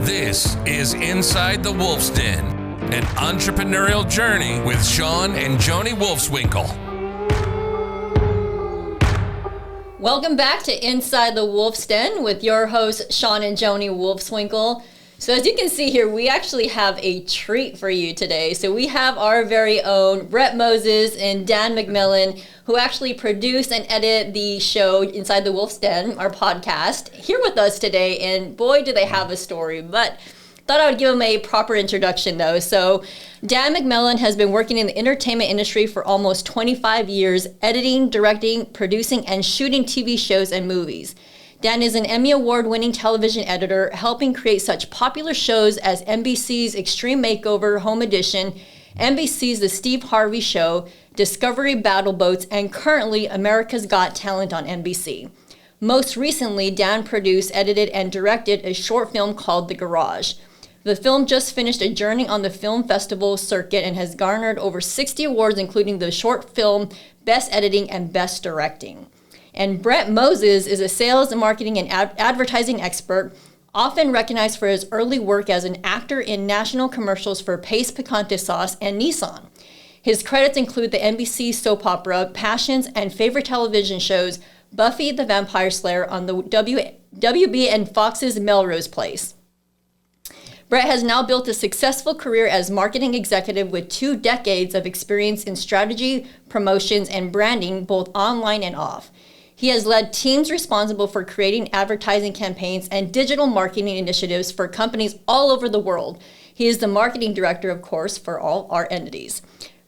This is Inside the Wolf's Den, an entrepreneurial journey with Shawn and Joni Wolfswinkle. Welcome back to Inside the Wolf's Den with your hosts, Shawn and Joni Wolfswinkle. So as you can see here, we actually have a treat for you today. So we have our very own Brett Moses and Dan McMellen, who actually produce and edit the show Inside the Wolf's Den, our podcast, here with us today. And boy, do they have a story. But thought I would give them a proper introduction though. So Dan McMellen has been working in the entertainment industry for almost 25 years, editing, directing, producing, and shooting TV shows and movies. Dan is an Emmy Award-winning television editor, helping create such popular shows as NBC's Extreme Makeover, Home Edition, NBC's The Steve Harvey Show, Discovery Battlebots, and currently America's Got Talent on NBC. Most recently, Dan produced, edited, and directed a short film called The Garage. The film just finished a journey on the film festival circuit and has garnered over 60 awards, including the short film, Best Editing, and Best Directing. And Brett Moses is a sales, marketing, and advertising expert, often recognized for his early work as an actor in national commercials for Pace Picante sauce and Nissan. His credits include the NBC soap opera Passions and favorite television shows Buffy the Vampire Slayer on the WB and Fox's Melrose Place. Brett has now built a successful career as marketing executive with 2 decades of experience in strategy, promotions, and branding, both online and off. He has led teams responsible for creating advertising campaigns and digital marketing initiatives for companies all over the world. He is the marketing director, of course, for all our entities.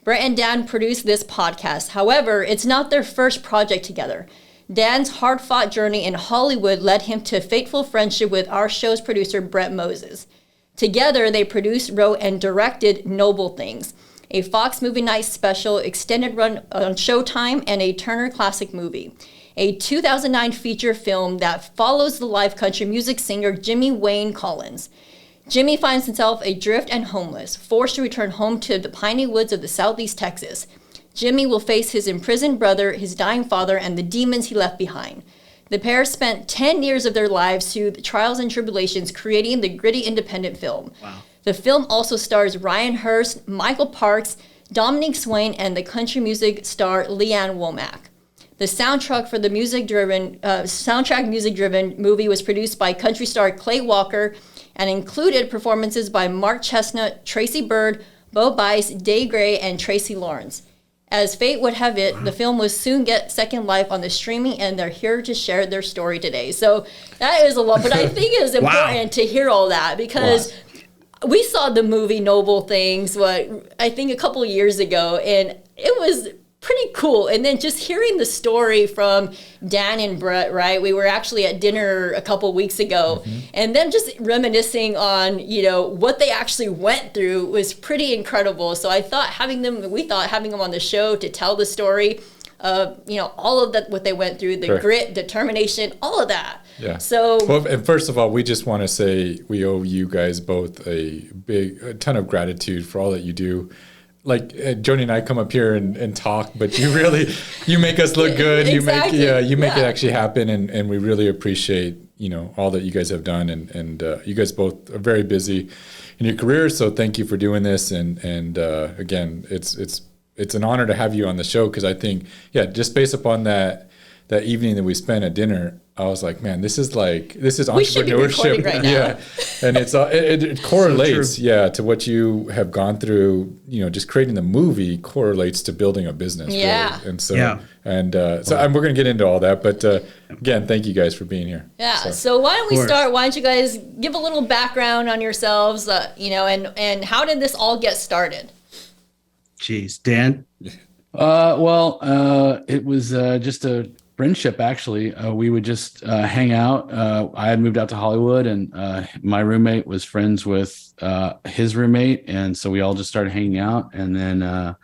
Brett and Dan produce this podcast. However, it's not their first project together. Dan's hard-fought journey in Hollywood led him to a fateful friendship with our show's producer, Brett Moses. Together, they produced, wrote, and directed Noble Things, a Fox Movie Night special, extended run on Showtime, and a Turner Classic Movie, a 2009 feature film that follows the live country music singer Jimmy Wayne Collins. Jimmy finds himself adrift and homeless, forced to return home to the piney woods of the southeast Texas. Jimmy will face his imprisoned brother, his dying father, and the demons he left behind. The pair spent 10 years of their lives through the trials and tribulations creating the gritty independent film. Wow. The film also stars Ryan Hurst, Michael Parks, Dominique Swain, and the country music star Lee Ann Womack. The soundtrack for the music-driven movie was produced by country star Clay Walker and included performances by Mark Chesnutt, Tracy Byrd, Bice, Dob Gray, and Tracy Lawrence. As fate would have it, the film will soon get second life on the streaming, and they're here to share their story today. So that is a lot, but I think it's important to hear all that because we saw the movie Noble Things, I think a couple of years ago, and it was pretty cool. And then just hearing the story from Dan and Brett, right? We were actually at dinner a couple weeks ago, and them just reminiscing on, what they actually went through was pretty incredible. So we thought having them on the show to tell the story of, all of that, what they went through, the grit, determination, all of that. Yeah. So, well, and first of all, we just want to say we owe you guys both a ton of gratitude for all that you do. Like Joni and I come up here and talk, but you make us look good. Exactly. You make it actually happen, and we really appreciate all that you guys have done, and you guys both are very busy in your careers. So thank you for doing this, and again, it's an honor to have you on the show because I think just based upon that evening that we spent at dinner, I was like, man, this is entrepreneurship. Right now. And it correlates, to what you have gone through. Just creating the movie correlates to building a business. Yeah. Really. And so, we're going to get into all that. But again, thank you guys for being here. Yeah. So why don't we start? Why don't you guys give a little background on yourselves? And how did this all get started? Jeez, Dan. It was just a friendship, actually. We would just hang out. I had moved out to Hollywood, and my roommate was friends with his roommate, and so we all just started hanging out. And then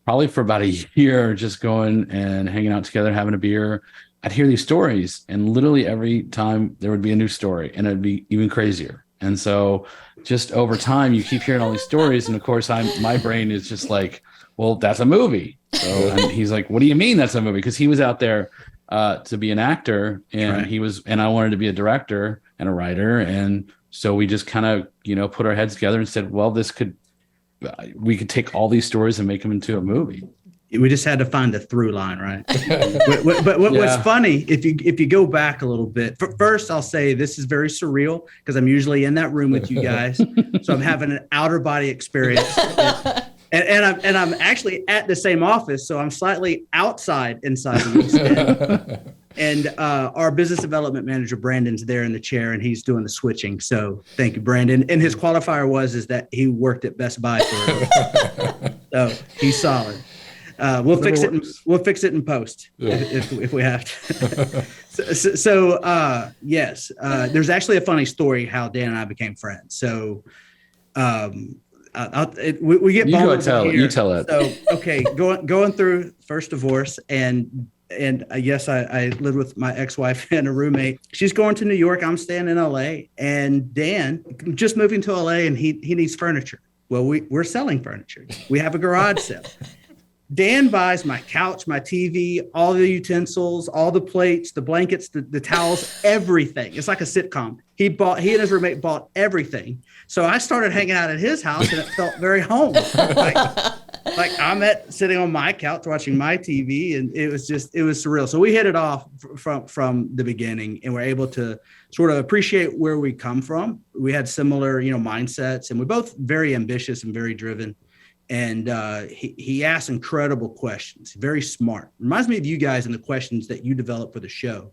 probably for about a year, just going and hanging out together, having a beer, I'd hear these stories, and literally every time there would be a new story, and it'd be even crazier. And so just over time, you keep hearing all these stories, and of course, my brain is just like, well, that's a movie. So and he's like, what do you mean that's a movie? Because he was out there to be an actor, and I wanted to be a director and a writer. And So we just kind of, put our heads together and said, well, we could take all these stories and make them into a movie. We just had to find a through line, right? but what's funny, if you go back a little bit, first I'll say this is very surreal because I'm usually in that room with you guys, so I'm having an outer body experience, and I'm actually at the same office, so I'm slightly inside the Wolf's. And our business development manager Brandon's there in the chair, and he's doing the switching. So thank you, Brandon. And his qualifier is that he worked at Best Buy for so he's solid. We'll fix it in post if we have to. Yes, there's actually a funny story how Dan and I became friends. So we get you tell it. So okay, going through first divorce and yes, I lived with my ex-wife and a roommate. She's going to New York. I'm staying in LA, and Dan just moving to LA, and he needs furniture. Well, we're selling furniture. We have a garage sale. Dan buys my couch, my TV, all the utensils, all the plates, the blankets, the towels, everything. It's like a sitcom. He and his roommate bought everything. So I started hanging out at his house, and it felt very home. Like I'm sitting on my couch watching my TV, and it was surreal. So we hit it off from the beginning, and we're able to sort of appreciate where we come from. We had similar, mindsets, and we're both very ambitious and very driven. And he asks incredible questions, very smart. Reminds me of you guys and the questions that you developed for the show.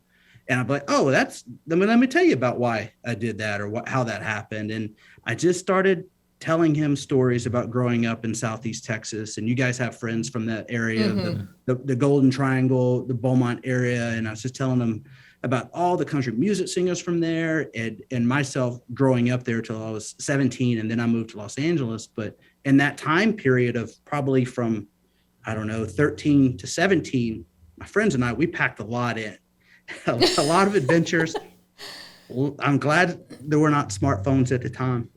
And I'm like, oh, let me tell you about why I did that or how that happened. And I just started telling him stories about growing up in Southeast Texas. And you guys have friends from that area, the Golden Triangle, the Beaumont area. And I was just telling them about all the country music singers from there and myself growing up there till I was 17. And then I moved to Los Angeles. But in that time period of probably from, 13 to 17, my friends and I, we packed a lot in, a lot of adventures. I'm glad there were not smartphones at the time,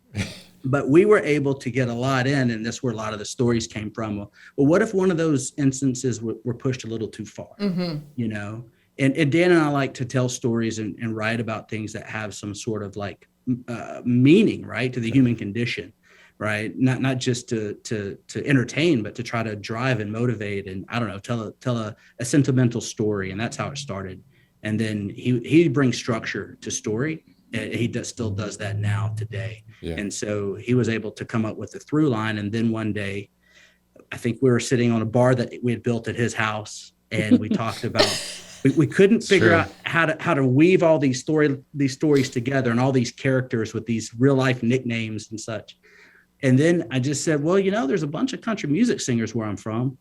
but we were able to get a lot in, and that's where a lot of the stories came from. Well, what if one of those instances were pushed a little too far, And Dan and I like to tell stories and write about things that have some sort of like meaning, right, to the human condition. Right. Not just to entertain, but to try to drive and motivate and tell a sentimental story. And that's how it started. And then he brings structure to story. And he still does that now today. Yeah. And so he was able to come up with a through line. And then one day, I think we were sitting on a bar that we had built at his house. And we talked about, we couldn't figure out how to weave all these stories together and all these characters with these real life nicknames and such. And then I just said, well, there's a bunch of country music singers where I'm from.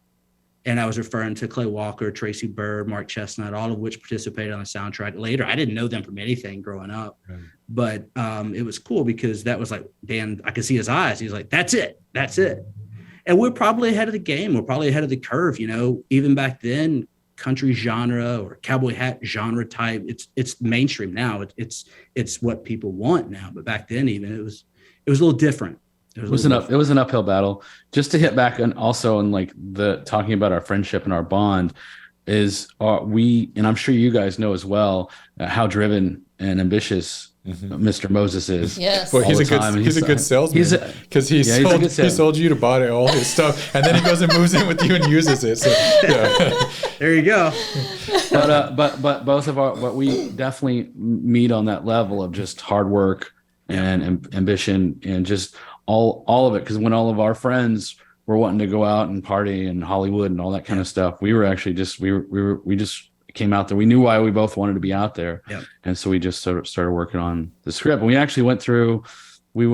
And I was referring to Clay Walker, Tracy Byrd, Mark Chesnutt, all of which participated on the soundtrack later. I didn't know them from anything growing up, but it was cool because that was like, Dan, I could see his eyes. He's like, that's it. And we're probably ahead of the game. We're probably ahead of the curve. Even back then, country genre or cowboy hat genre type, it's mainstream now. It's what people want now. But back then, even it was a little different. It was an uphill battle. Just to hit back and also on like the talking about our friendship and our bond is and I'm sure you guys know as well how driven and ambitious Mr. Moses is. Yes. Well, he's a good salesman because he sold you to buy all his stuff, and then he goes and moves in with you and uses it. So yeah. There you go. But both of what we definitely meet on that level of just hard work and ambition and just all of it, because when all of our friends were wanting to go out and party in Hollywood and all that kind of stuff, we were actually we just came out there. We knew why we both wanted to be out there, and so we just sort of started working on the script. And we actually went through. There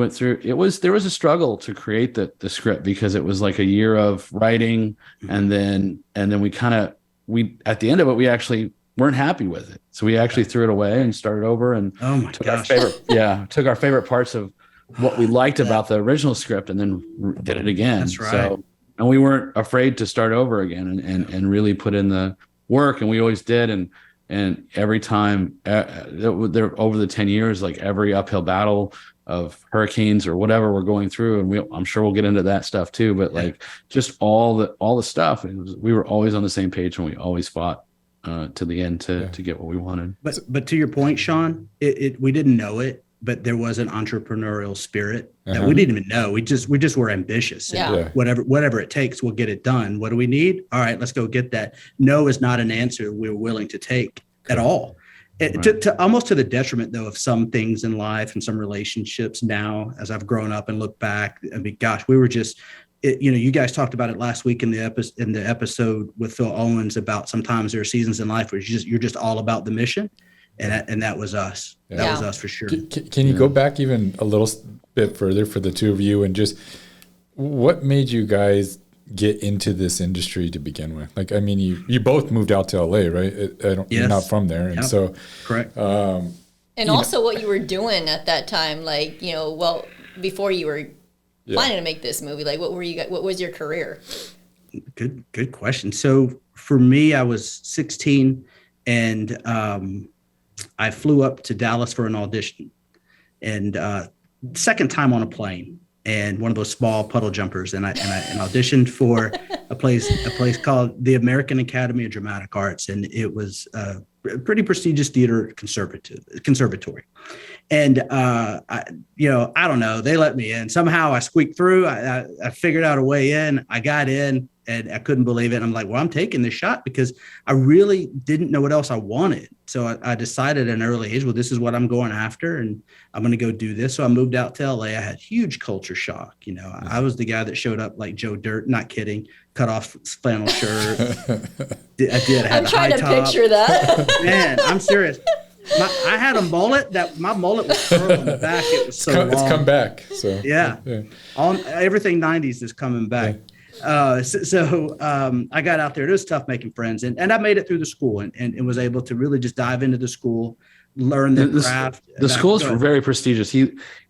was a struggle to create the script because it was like a year of writing, and then we at the end of it we actually weren't happy with it, so we actually threw it away and started over and took our favorite parts of what we liked about the original script and then did it again. That's right. So, and we weren't afraid to start over again and really put in the work, and we always did. And every time there over the 10 years, like every uphill battle of hurricanes or whatever we're going through, and I'm sure we'll get into that stuff too. But like just all the stuff, we were always on the same page, and we always fought to the end to get what we wanted. But to your point, Shawn, we didn't know it. but there was an entrepreneurial spirit that we didn't even know. We just were ambitious. Yeah. Whatever it takes, we'll get it done. What do we need? All right, let's go get that. No is not an answer we're willing to take at all. To almost to the detriment, though, of some things in life and some relationships now, as I've grown up and look back, I mean, gosh, we were just, you guys talked about it last week in the episode with Phil Owens about sometimes there are seasons in life where you're just all about the mission. And that was us. That was us for sure. Can you go back even a little bit further for the two of you and just what made you guys get into this industry to begin with? Like, I mean, you both moved out to LA, right? You're not from there. And so, correct. And also what you were doing at that time, like, before you were planning to make this movie, like what was your career? Good question. So for me, I was 16 and, I flew up to Dallas for an audition and, second time on a plane and one of those small puddle jumpers. And I auditioned for a place called the American Academy of Dramatic Arts. And it was a pretty prestigious theater conservatory. And, I don't know, they let me in. Somehow I squeaked through. I figured out a way in. I got in and I couldn't believe it. And I'm like, well, I'm taking this shot because I really didn't know what else I wanted. So I decided at an early age, well, this is what I'm going after and I'm going to go do this. So I moved out to LA. I had huge culture shock. I was the guy that showed up like Joe Dirt, not kidding, cut off flannel shirt. I'm trying to picture that. Man, I'm serious. I had a mullet my mullet was curled on the back. It was so long. It's come back. So yeah. Everything 90s is coming back. I got out there. It was tough making friends, and I made it through the school and was able to really just dive into the school, learn the craft. The school's very prestigious.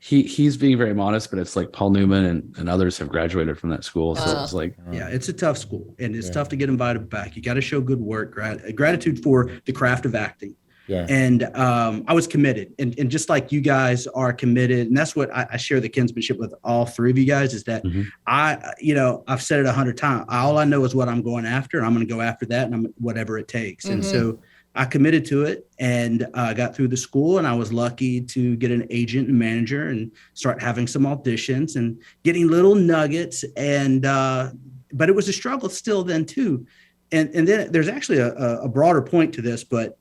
He's being very modest, but it's like Paul Newman and others have graduated from that school. So it's like, it's a tough school, and it's tough to get invited back. You got to show good work, gratitude for the craft of acting. Yeah. And I was committed, and just like you guys are committed, and that's what I share the kinsmanship with all three of you guys is that I've said it 100 times. All I know is what I'm going after, and I'm going to go after that, and whatever it takes. And so I committed to it, and I got through the school, and I was lucky to get an agent and manager, and start having some auditions and getting little nuggets. And but it was a struggle still then too. And then there's actually a broader point to this, but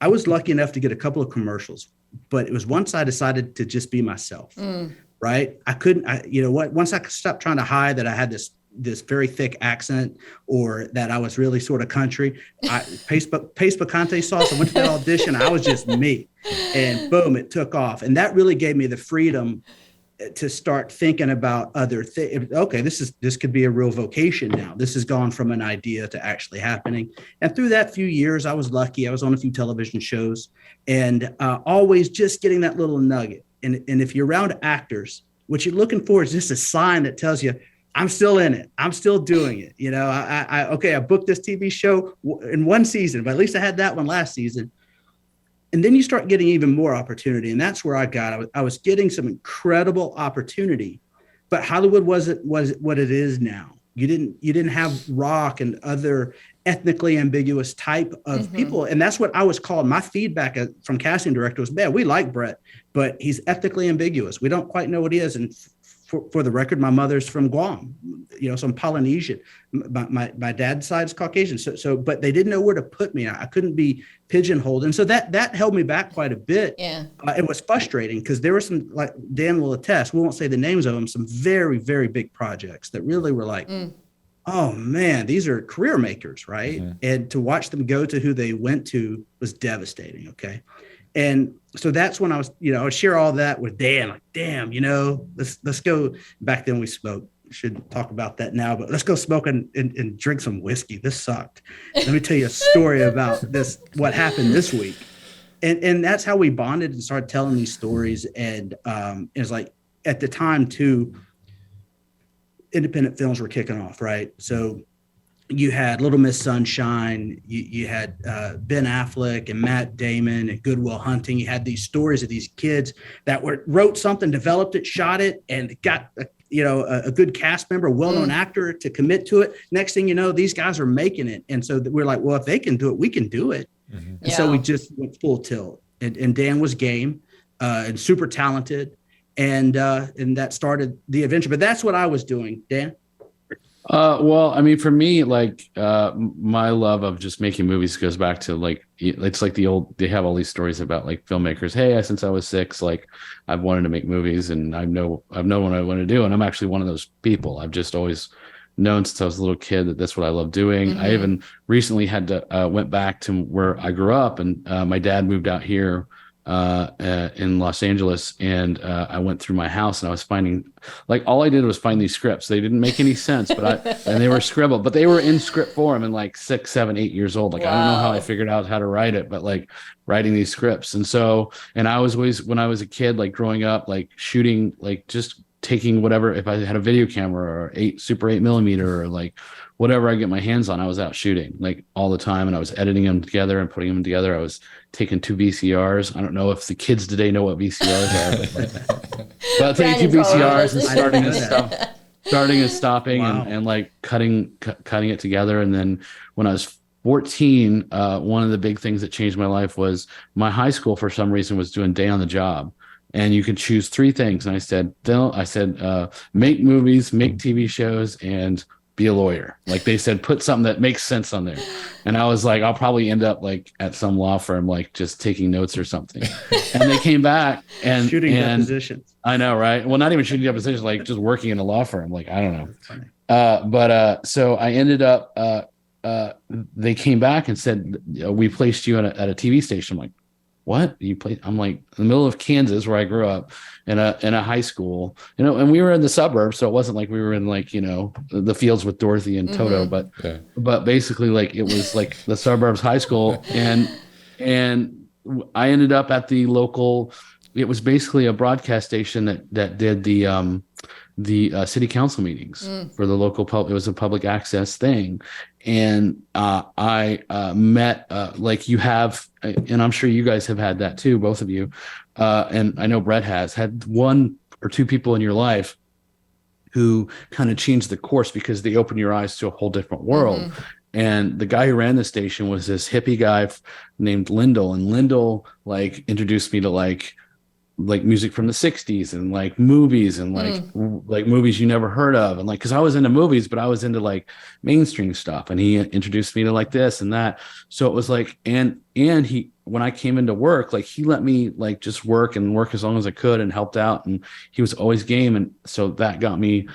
I was lucky enough to get a couple of commercials, but it was once I decided to just be myself, right? I couldn't, once I stopped trying to hide that I had this very thick accent or that I was really sort of country, paste Picante sauce. I went to that audition. I was just me, and boom, it took off. And that really gave me the freedom to start thinking about other things. Okay, this could be a real vocation now. This has gone from an idea to actually happening. And through that few years, I was lucky. I was on a few television shows, and always just getting that little nugget. And if you're around actors, what you're looking for is just a sign that tells you, I'm still in it. I'm still doing it. I booked this TV show in one season, but at least I had that one last season. And then you start getting even more opportunity. And that's where I was getting some incredible opportunity, but Hollywood was what it is now. You didn't have rock and other ethnically ambiguous type of people. And that's what I was called. My feedback from casting director was, man, we like Brett, but he's ethnically ambiguous. We don't quite know what he is. And for the record, my mother's from Guam, so I'm Polynesian. My dad's side is Caucasian. So, but they didn't know where to put me. I couldn't be pigeonholed. And so that held me back quite a bit. Yeah. It was frustrating because there were some, like Dan will attest, we won't say the names of them, some very, very big projects that really were like, oh man, these are career makers, right? Mm-hmm. And to watch them go to who they went to was devastating. Okay. And so that's when I would share all that with Dan, like, damn, let's go. Back then we smoked. Shouldn't talk about that now, but let's go smoke and drink some whiskey. This sucked. Let me tell you a story about this, what happened this week. And that's how we bonded and started telling these stories. And it was like, at the time too, independent films were kicking off, right? So you had Little Miss Sunshine, you had Ben Affleck and Matt Damon and Good Will Hunting. You had these stories of these kids that wrote something, developed it, shot it, and got a good cast member, a well-known actor to commit to it. Next thing you know, these guys are making it. And so we're like, well, if they can do it, we can do it. Mm-hmm. And so we just went full tilt. And Dan was game. and super talented. And that started the adventure. But that's what I was doing, Dan. Well, I mean, for me, like my love of just making movies goes back to like, it's like they have all these stories about like filmmakers. Hey, since I was 6, like I've wanted to make movies, and I've known what I want to do. And I'm actually one of those people. I've just always known since I was a little kid that that's what I love doing. Mm-hmm. I even recently went back to where I grew up, and my dad moved out here in Los Angeles, and I went through my house, and I was finding, like, all I did was find these scripts. They didn't make any sense, and they were scribbled, but they were in script form, and like 6, 7, 8 years old. Like, wow. I don't know how I figured out how to write it, but like writing these scripts. And so, and I was always, when I was a kid, like growing up, like shooting, like just taking whatever, if I had a video camera or Super 8 millimeter or like whatever I get my hands on, I was out shooting like all the time, and I was editing them together and putting them together. I was taking 2 VCRs. I don't know if the kids today know what VCRs are, but taking 2 VCRs and starting and stopping. Wow. and like cutting it together. And then when I was 14, one of the big things that changed my life was my high school, for some reason, was doing day on the job. And you could choose 3 things. And I said, make movies, make TV shows, and be a lawyer. Like they said, put something that makes sense on there. And I was like, I'll probably end up like at some law firm, like just taking notes or something. And they came back and shooting depositions. I know, right? Well, not even shooting depositions, like just working in a law firm. Like, I don't know. So I ended up, they came back and said, we placed you at a TV station. I'm like, what you play? I'm like in the middle of Kansas, where I grew up, in a high school, and we were in the suburbs, so it wasn't like we were in like the fields with Dorothy and Toto, but basically like it was like the suburbs high school, and I ended up at the local. It was basically a broadcast station that did the city council meetings for the local public. It was a public access thing. And I met, like you have, and I'm sure you guys have had that too, both of you. And I know Brett has had 1 or 2 people in your life who kind of changed the course because they opened your eyes to a whole different world. Mm-hmm. And the guy who ran the station was this hippie guy named Lyndall. And Lyndall like introduced me to like music from the 60s and like movies and like movies you never heard of. And like, cause I was into movies, but I was into like mainstream stuff, and he introduced me to like this and that. So it was like, and he, when I came into work, like he let me like just work as long as I could and helped out. And he was always game. And so that got me,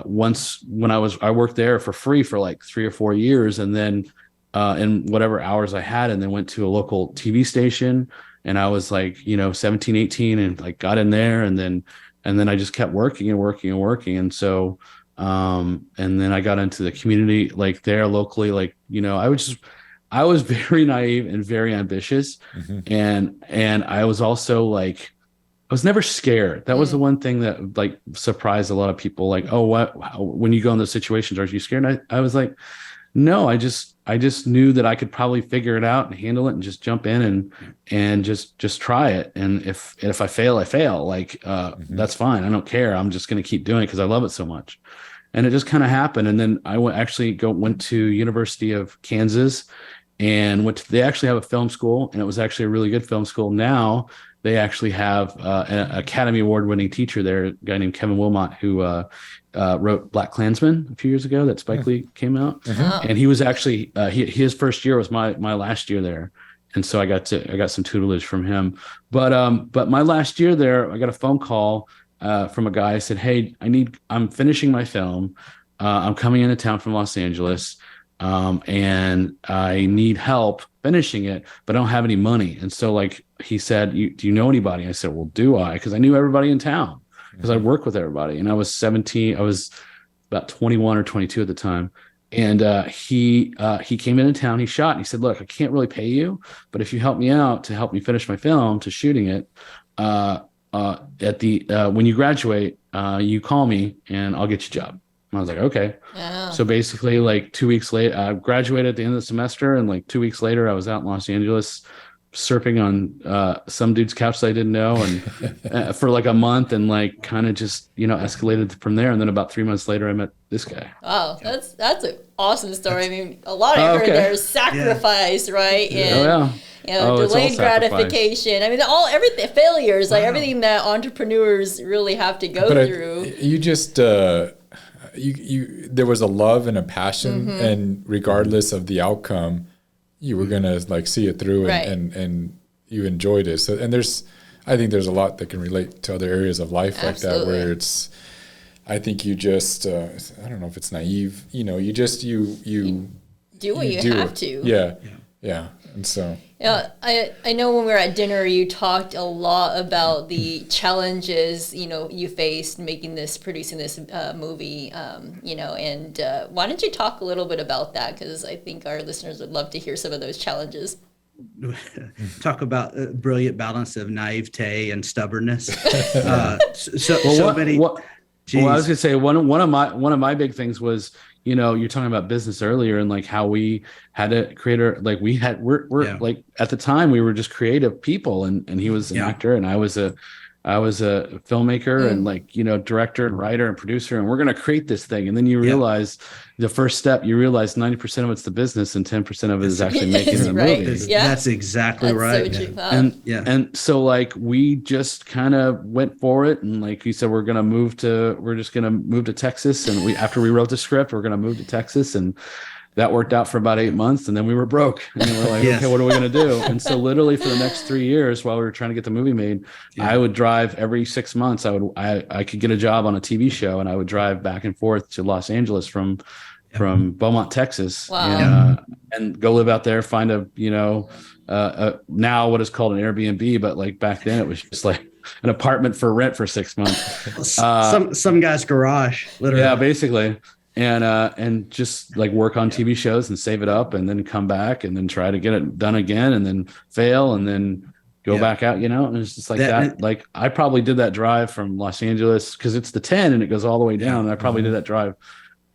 once when I worked there for free for like 3 or 4 years. And then, in whatever hours I had, and then went to a local TV station. And I was like, 17, 18, and like got in there, and then I just kept working and working and working. And so, and then I got into the community, like there locally, like, I was very naive and very ambitious. Mm-hmm. And I was also like, I was never scared. That was the one thing that like surprised a lot of people. Like, oh, when you go in those situations, are you scared? And I was like, no, I just knew that I could probably figure it out and handle it and just jump in and just try it. And if I fail, I fail. Like, that's fine. I don't care. I'm just going to keep doing it because I love it so much. And it just kind of happened. And then I went to University of Kansas and they actually have a film school, and it was actually a really good film school. Now they actually have an Academy Award-winning teacher there, a guy named Kevin Wilmot, who wrote Black Klansman a few years ago that Spike Lee came out. And he was actually his first year was my last year there, and so I got some tutelage from him. But my last year there, I got a phone call from a guy. I said, "Hey, I'm finishing my film. I'm coming into town from Los Angeles, and I need help finishing it, but I don't have any money." And so like he said, "Do you know anybody?" I said, "Well, do I?" Because I knew everybody in town. Because I worked with everybody, and I was 17. I was about 21 or 22 at the time. And he came into town. He shot, and he said, "Look, I can't really pay you, but if you help me out to help me finish my film, to shooting it, when you graduate, you call me, and I'll get you a job." And I was like, "Okay." Yeah. So basically, like 2 weeks later, I graduated at the end of the semester, and like 2 weeks later, I was out in Los Angeles, surfing on some dude's couch that I didn't know, and for like a month, and like kind of just escalated from there. And then about 3 months later, I met this guy. Oh, that's an awesome story. I mean, a lot of effort there is sacrifice, right? And It's all delayed sacrifice. gratification. I mean, everything failures, like everything that entrepreneurs really have to go through. You just there was a love and a passion, and regardless of the outcome, you were gonna like see it through, and you enjoyed it. So, and I think there's a lot that can relate to other areas of life like that, where it's. I think you just I don't know if it's naive. You know, you do what you have to. Yeah. And so. Yeah, I know when we were at dinner, you talked a lot about the challenges, you faced producing this movie, and why don't you talk a little bit about that? Because I think our listeners would love to hear some of those challenges. Talk about a brilliant balance of naivete and stubbornness. Well, I was gonna say one of my big things was, you're talking about business earlier, and like how we had a creator, like we're like at the time we were just creative people, and he was an actor, and I was a filmmaker and director and writer and producer, and we're going to create this thing. And then you realize the first step, you realize 90% of it's the business and 10% of it is actually making the movie. That's exactly right. So true. And so like we just kind of went for it, and like you said, we're just going to move to Texas, and after we wrote the script, we're going to move to Texas, and that worked out for about 8 months, and then we were broke, and we're like, okay, what are we going to do? And so literally for the next 3 years while we were trying to get the movie made, I would drive every 6 months. I could get a job on a TV show, and I would drive back and forth to Los Angeles from Beaumont, Texas, and go live out there, find now what is called an Airbnb, but like back then it was just like an apartment for rent for 6 months. Some guy's garage, literally. Yeah, basically. And just like work on TV shows and save it up, and then come back and then try to get it done again, and then fail, and then go back out, and it's just like that. Like I probably did that drive from Los Angeles, because it's the 10 and it goes all the way down. And I probably did that drive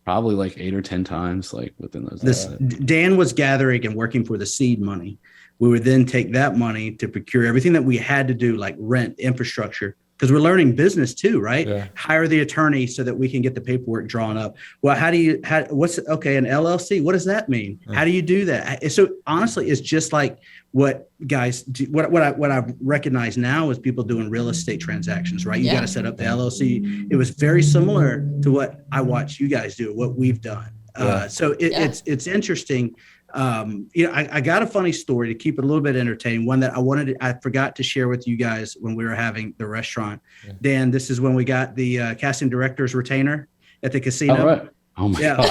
probably like 8 or 10 times, like within those. Dan was gathering and working for the seed money. We would then take that money to procure everything that we had to do, like rent, infrastructure, because we're learning business too, right? Yeah. Hire the attorney so that we can get the paperwork drawn up. Well, an LLC? What does that mean? How do you do that? So honestly, it's just like what guys do. What I recognize now is people doing real estate transactions, right? You got to set up the LLC. It was very similar to what I watch you guys do, what we've done. It's interesting. I got a funny story to keep it a little bit entertaining. One that I forgot to share with you guys when we were having the restaurant. Yeah. Dan, this is when we got the casting director's retainer at the casino. All right. Oh my God.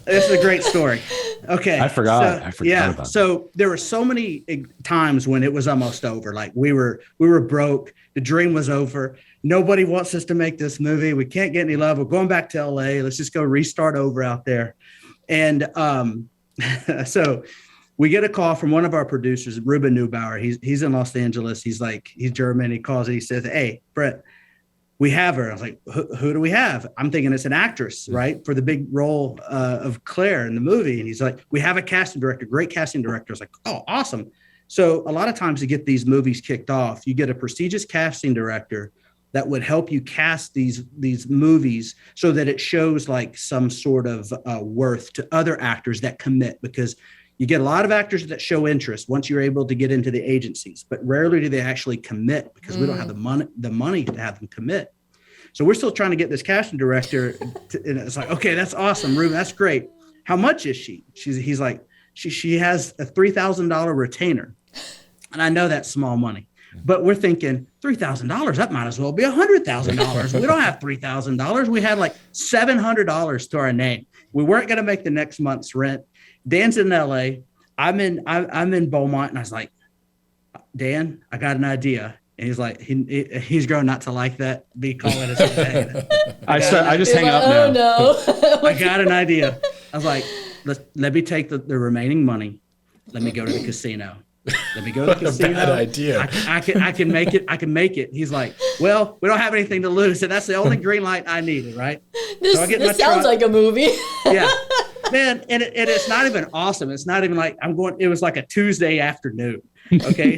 This is a great story. Okay. I forgot about that. So there were so many times when it was almost over. Like we were broke. The dream was over. Nobody wants us to make this movie. We can't get any love. We're going back to LA. Let's just go restart over out there. And, so we get a call from one of our producers, Ruben Neubauer. He's in Los Angeles. He's German. He calls it. He says, "Hey, Brett, we have her." I was like, who do we have? I'm thinking it's an actress, right? For the big role of Claire in the movie. And he's like, "We have a casting director, great casting director." I was like, "Oh, awesome." So a lot of times to get these movies kicked off, you get a prestigious casting director that would help you cast these movies so that it shows like some sort of worth to other actors that commit, because you get a lot of actors that show interest once you're able to get into the agencies, but rarely do they actually commit because we don't have the money to have them commit. So we're still trying to get this casting director and it's like, okay, that's awesome, Ruben, that's great. How much is she? He's like, she has a $3,000 retainer. And I know that's small money. But we're thinking $3,000, that might as well be $100,000. We don't have $3,000. We had like $700 to our name. We weren't going to make the next month's rent. Dan's in LA. I'm in Beaumont. And I was like, Dan, I got an idea. And he's like, he's grown not to like that. Be calling us. I just hang up now. Oh no! I got an idea. I was like, let me take the remaining money. Let me go to the casino. Let me go to the casino. Bad idea. I can make it. I can make it. He's like, well, we don't have anything to lose. And that's the only green light I needed, right? This sounds like a movie. Yeah. Man, and it's not even awesome. It's not even like it was like a Tuesday afternoon. Okay.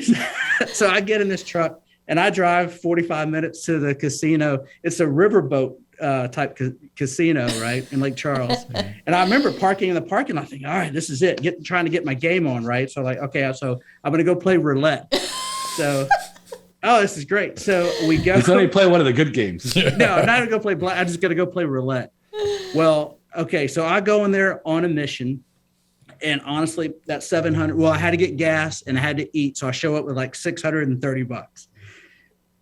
So I get in this truck and I drive 45 minutes to the casino. It's a riverboat type casino, right, in Lake Charles. And I remember parking in the parking lot, thinking, all right, this is it, trying to get my game on, right? So like, okay, so I'm going to go play roulette. So, oh, this is great. So we go. He's only play one of the good games. No, I'm not going to go play black. I'm just going to go play roulette. Well, okay, so I go in there on a mission. And honestly, that 700, well, I had to get gas and I had to eat. So I show up with like $630.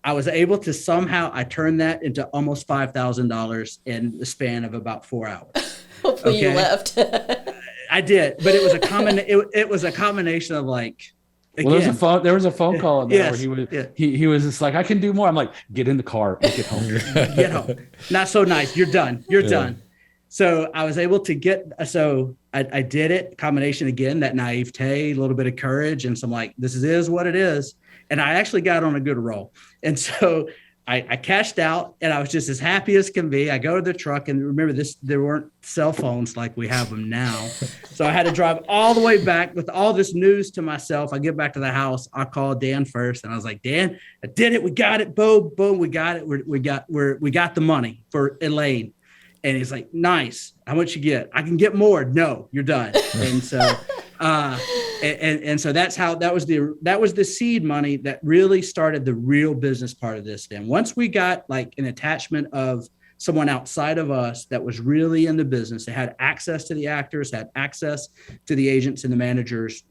I was able to somehow, I turned that into almost $5,000 in the span of about 4 hours. Hopefully you left. I did, but it was it was a combination of like, again, well, there was a phone call in there yes, where he was just like, I can do more. I'm like, get in the car and get home. Get home. Not so nice. You're done. You're done. So I was able to I did it, combination again, that naivete, a little bit of courage, and some like, this is what it is. And I actually got on a good roll. And so I cashed out and I was just as happy as can be. I go to the truck, and remember there weren't cell phones like we have them now. So I had to drive all the way back with all this news to myself. I get back to the house. I called Dan first and I was like, Dan, I did it. We got it. Boom, boom. We got it. We got the money for Elaine. And he's like, nice. How much you get? I can get more. No, you're done. And so, and so that was the seed money that really started the real business part of this. Then once we got like an attachment of someone outside of us that was really in the business, that had access to the actors, had access to the agents and the managers,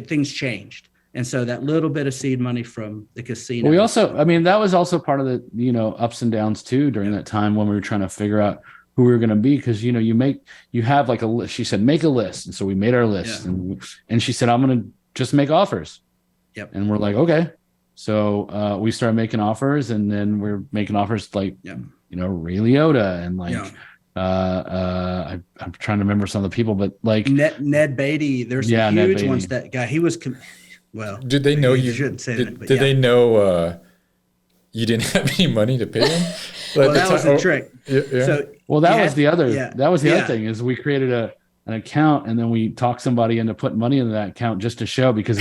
things changed. And so that little bit of seed money from the casino. We also, that was also part of the, ups and downs too, during that time when we were trying to figure out who we were going to be. Cause you have like a list. She said, make a list. And so we made our list and she said, I'm going to just make offers. Yep. And we're like, okay. So we started making offers, and then we're making offers like, Ray Liotta and like, I'm trying to remember some of the people, but like Ned Beatty, there's some huge ones. That guy, he was, well, did they know you shouldn't say did, that, but did they know you didn't have any money to pay them? Well, that was the trick. Yeah. So that was the other other thing, is we created an account, and then we talked somebody into putting money into that account just to show, because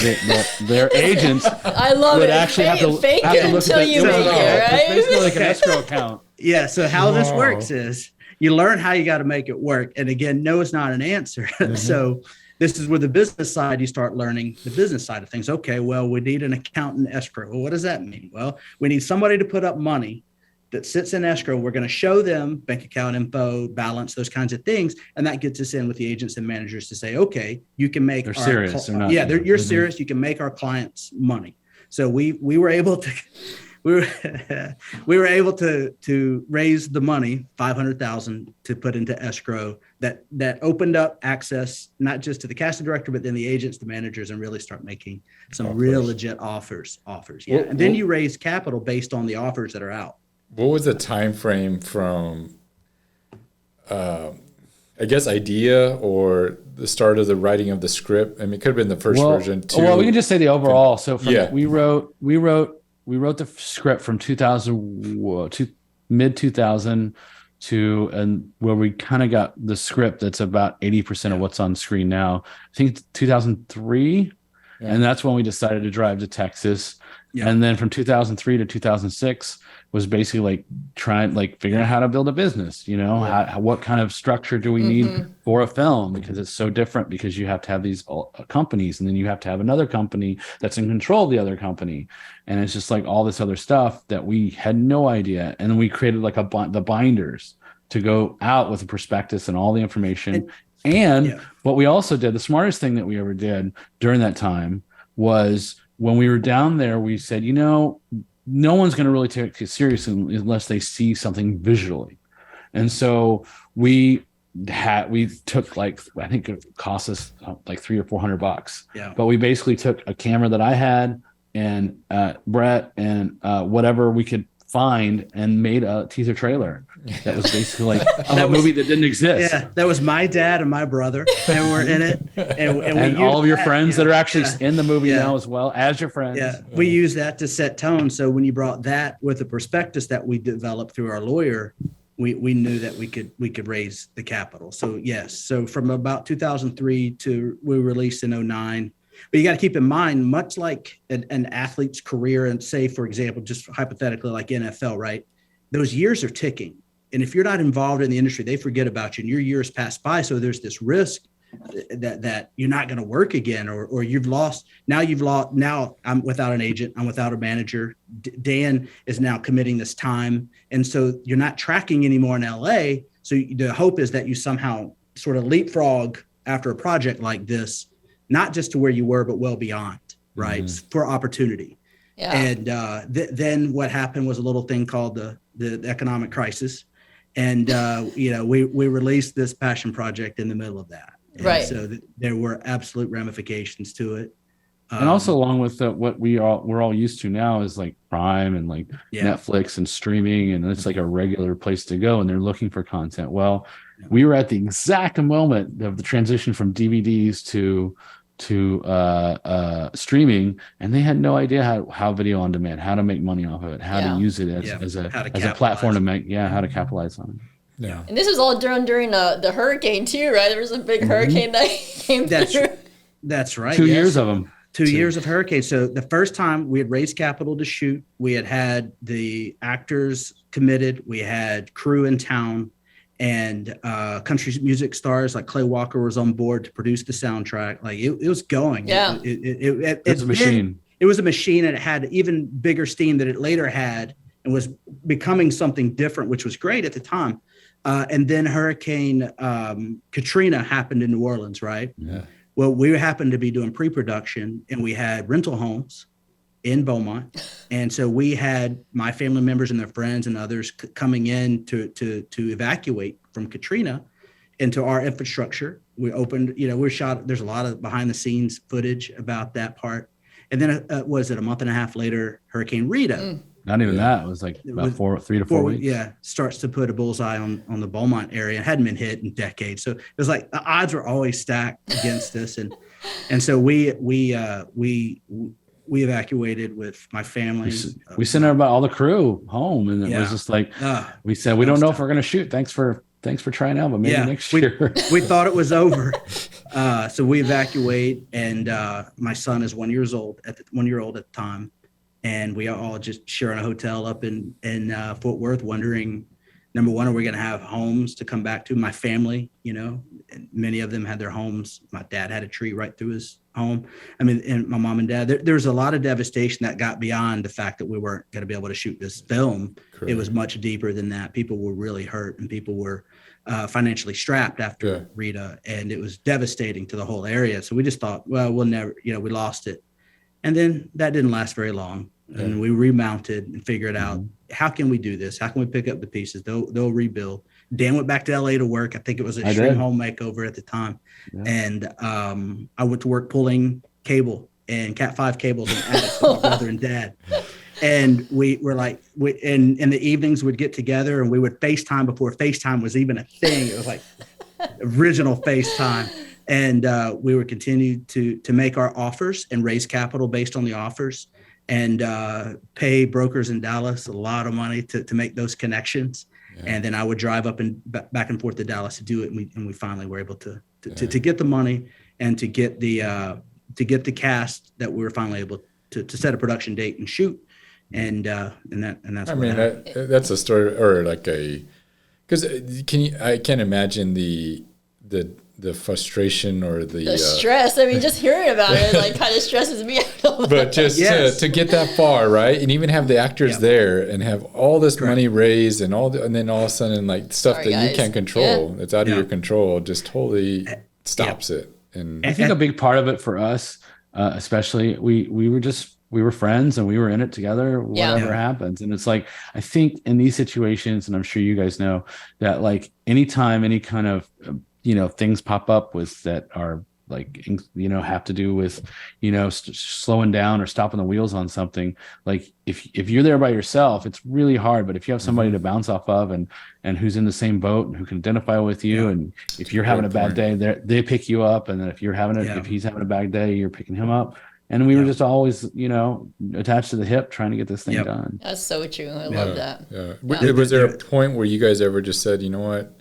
their agents I love would it. actually have to look until you make it, right? It's basically like an escrow account. Yeah. So how this works is you learn how you got to make it work. And again, no is not an answer. Mm-hmm. So this is where the business side, you start learning the business side of things. Okay, well, we need an accountant escrow. Well, what does that mean? Well, we need somebody to put up money that sits in escrow. We're going to show them bank account info, balance, those kinds of things. And that gets us in with the agents and managers to say, okay, you can make they're serious. They're not, you're serious. You can make our clients money. So we were able to, we were able to raise the money, $500,000, to put into escrow that opened up access, not just to the casting director, but then the agents, the managers, and really start making some real legit offers. Yeah. And then you raise capital based on the offers that are out. What was the time frame from, I guess, idea or the start of the writing of the script? I mean, it could have been the first version too. Well, we can just say the overall. So we wrote the script from 2000 to mid 2000 to, and where we kind of got the script that's about 80% of what's on screen now. I think 2003, and that's when we decided to drive to Texas. Yeah. And then from 2003 to 2006 was basically figuring out how to build a business, what kind of structure do we need for a film, because it's so different, because you have to have these companies, and then you have to have another company that's in control of the other company. And it's just like all this other stuff that we had no idea. And then we created like the binders to go out with a prospectus and all the information. And what we also did, the smartest thing that we ever did during that time was, when we were down there, we said, no one's going to really take it seriously unless they see something visually. And so we took, like, I think it cost us like $300 or $400. Yeah. But we basically took a camera that I had and Brett and whatever we could find, and made a teaser trailer that was basically like a movie that didn't exist. Yeah, that was my dad and my brother, and we're in it, and all of your friends that are actually in the movie now as well as your friends. Yeah, we use that to set tone. So when you brought that with the prospectus that we developed through our lawyer, we knew that we could raise the capital. So yes, so from about 2003 to we released in 2009. But you got to keep in mind, much like an athlete's career, and say, for example, just hypothetically like NFL, right? Those years are ticking. And if you're not involved in the industry, they forget about you and your years pass by. So there's this risk that you're not going to work again, or you've lost. Now I'm without an agent. I'm without a manager. Dan is now committing this time. And so you're not tracking anymore in LA. So the hope is that you somehow sort of leapfrog after a project like this, not just to where you were, but well beyond, right? For opportunity. Yeah. And then what happened was a little thing called the economic crisis. And, we released this passion project in the middle of that. And right. So there were absolute ramifications to it. And also along with what we're all used to now is like Prime and like Netflix and streaming, and it's like a regular place to go, and they're looking for content. Well, we were at the exact moment of the transition from DVDs to streaming, and they had no idea how video on demand, how to make money off of it, how to use it as a platform to make how to capitalize on it. Yeah. And this was all during the hurricane too, right? There was a big hurricane that came through. That's right. 2 years of them. 2 years of hurricanes. So the first time we had raised capital to shoot, we had the actors committed, we had crew in town, and country music stars like Clay Walker was on board to produce the soundtrack. Like it was going. Yeah. It's a machine. It was a machine, and it had even bigger steam that it later had, and was becoming something different, which was great at the time. And then Hurricane Katrina happened in New Orleans, right? Yeah. Well, we happened to be doing pre-production, and we had rental homes in Beaumont. And so we had my family members and their friends and others coming in to evacuate from Katrina into our infrastructure. We opened, we shot, there's a lot of behind the scenes footage about that part. And then was it a month and a half later, Hurricane Rita. Not even that. It was like about 3 to 4 weeks. Yeah, starts to put a bullseye on the Beaumont area. It hadn't been hit in decades, so it was like the odds were always stacked against us. And so we evacuated with my family. We sent about all the crew home, and it was just like we said, we don't know if we're going to shoot. Thanks for trying out, but maybe next year. We thought it was over, so we evacuate, and my son is 1 year old at the time. And we all just sharing a hotel up in Fort Worth, wondering, number one, are we going to have homes to come back to? My family, and many of them had their homes. My dad had a tree right through his home. I mean, and my mom and dad, there's a lot of devastation that got beyond the fact that we weren't going to be able to shoot this film. Correct. It was much deeper than that. People were really hurt, and people were financially strapped after Rita, and it was devastating to the whole area. So we just thought, well, we'll never, we lost it. And then that didn't last very long. And we remounted and figured out, how can we do this? How can we pick up the pieces? They'll rebuild. Dan went back to LA to work. I think it was a Shrink Home Makeover at the time. Yeah. And I went to work pulling cable and Cat 5 cables in attics with my brother and dad. And we were like, in the evenings we'd get together and we would FaceTime before FaceTime was even a thing. It was like original FaceTime. And we would continue to make our offers and raise capital based on the offers, and pay brokers in Dallas a lot of money to make those connections. Yeah. And then I would drive up and back and forth to Dallas to do it. And we finally were able to get the money and to get the cast that we were finally able to set a production date and shoot. And that's that's a story, or like because I can't imagine the frustration or the stress. I mean, just hearing about it like kind of stresses me out. But just to get that far, right? And even have the actors there and have all this money raised and and then all of a sudden like stuff that you can't control, that's out of your control, just totally stops it. And I think a big part of it for us, especially, we were friends and we were in it together, whatever happens. And it's like, I think in these situations, and I'm sure you guys know that, like anytime any kind of things pop up with that are like, have to do with, slowing down or stopping the wheels on something. Like if you're there by yourself, it's really hard. But if you have somebody to bounce off of and who's in the same boat and who can identify with you, and if you're having a bad day, they pick you up. And then if if he's having a bad day, you're picking him up. And we were just always, attached to the hip trying to get this thing done. That's so true. I love that. Yeah. Was there a point where you guys ever just said, you know what,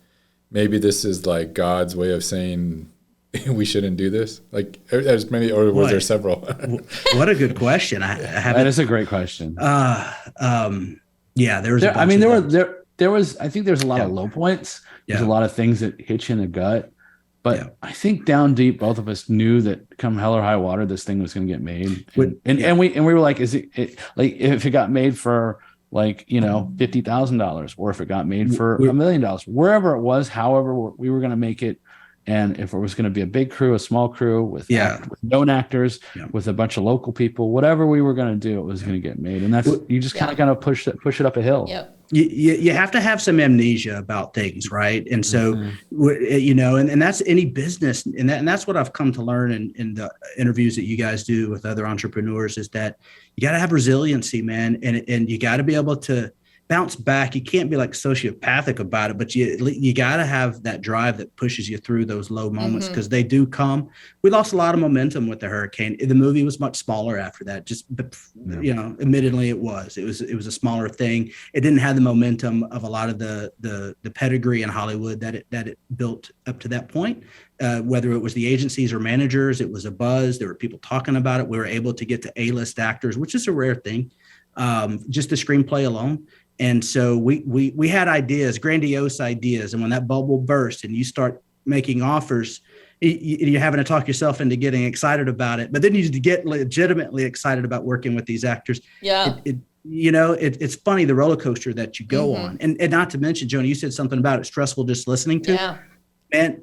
maybe this is like God's way of saying we shouldn't do this? Like, or was there several? What a good question. That is a great question. There was. There I think there's a lot of low points. There's a lot of things that hit you in the gut. But I think down deep, both of us knew that come hell or high water, this thing was going to get made. And we were like, is it like if it got made for like, $50,000, or if it got made for $1 million, wherever it was, however we were going to make it. And if it was going to be a big crew, a small crew with known actors, with a bunch of local people, whatever we were going to do, it was going to get made. And that's, you just kind of push it up a hill. Yep. You have to have some amnesia about things, right? And so, and that's any business, and that's what I've come to learn in the interviews that you guys do with other entrepreneurs, is that you got to have resiliency, man, and you got to be able to bounce back. You can't be like sociopathic about it, but you got to have that drive that pushes you through those low moments, because they do come. We lost a lot of momentum with the hurricane. The movie was much smaller after that. Admittedly, it was a smaller thing. It didn't have the momentum of a lot of the pedigree in Hollywood that it built up to that point. Whether it was the agencies or managers, it was a buzz. There were people talking about it. We were able to get to A-list actors, which is a rare thing. Just the screenplay alone. And so we had ideas, grandiose ideas. And when that bubble burst and you start making offers, you're having to talk yourself into getting excited about it. But then you get legitimately excited about working with these actors. Yeah. It's funny, the roller coaster that you go on. And not to mention, Joni, you said something about it stressful just listening to. Yeah. And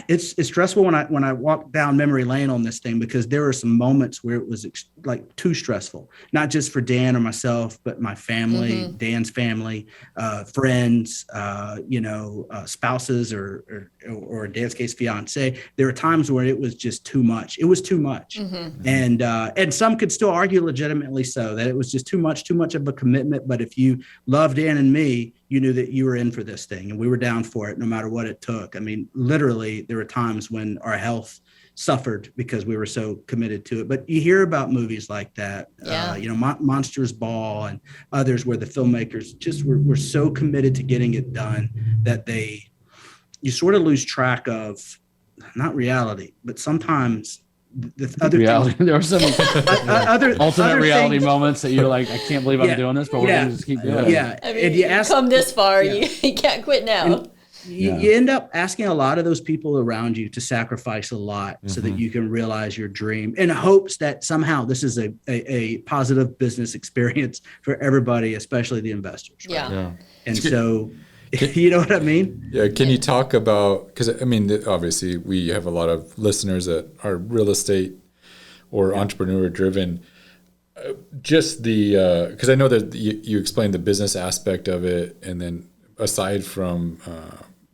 it's stressful when I walk down memory lane on this thing, because there were some moments where it was like too stressful, not just for Dan or myself, but my family, Dan's family, friends, spouses, or in Dan's case, fiance. There were times where it was just too much. It was too much. And some could still argue legitimately so that it was just too much of a commitment. But if you loved Dan and me, you knew that you were in for this thing, and we were down for it no matter what it took. I mean, literally, there were times when our health suffered because we were so committed to it. But you hear about movies like that, Monsters Ball and others, where the filmmakers just were so committed to getting it done that you sort of lose track of, not reality, but sometimes the other reality. There were some alternate reality moments that you're like, I can't believe I'm doing this, but we're going to just keep doing it. Yeah. I mean, you come this far, you can't quit now. You end up asking a lot of those people around you to sacrifice a lot so that you can realize your dream, in hopes that somehow this is a positive business experience for everybody, especially the investors. Right? And so, you know what I mean? Yeah. Can you talk about, because I mean, obviously we have a lot of listeners that are real estate or entrepreneur driven. Just because I know that you explained the business aspect of it, and then aside from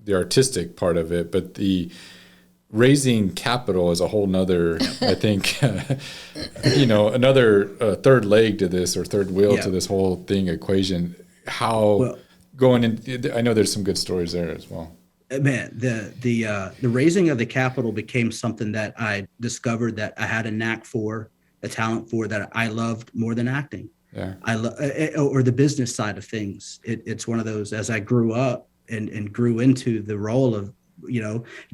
the artistic part of it, but the raising capital is a whole nother, I think, another third leg to this, or third wheel to this whole thing equation. Going in, I know there's some good stories there as well. Man, the raising of the capital became something that I discovered that I had a knack for, a talent for, that I loved more than acting. Yeah, or the business side of things. It's one of those, as I grew up and grew into the role of,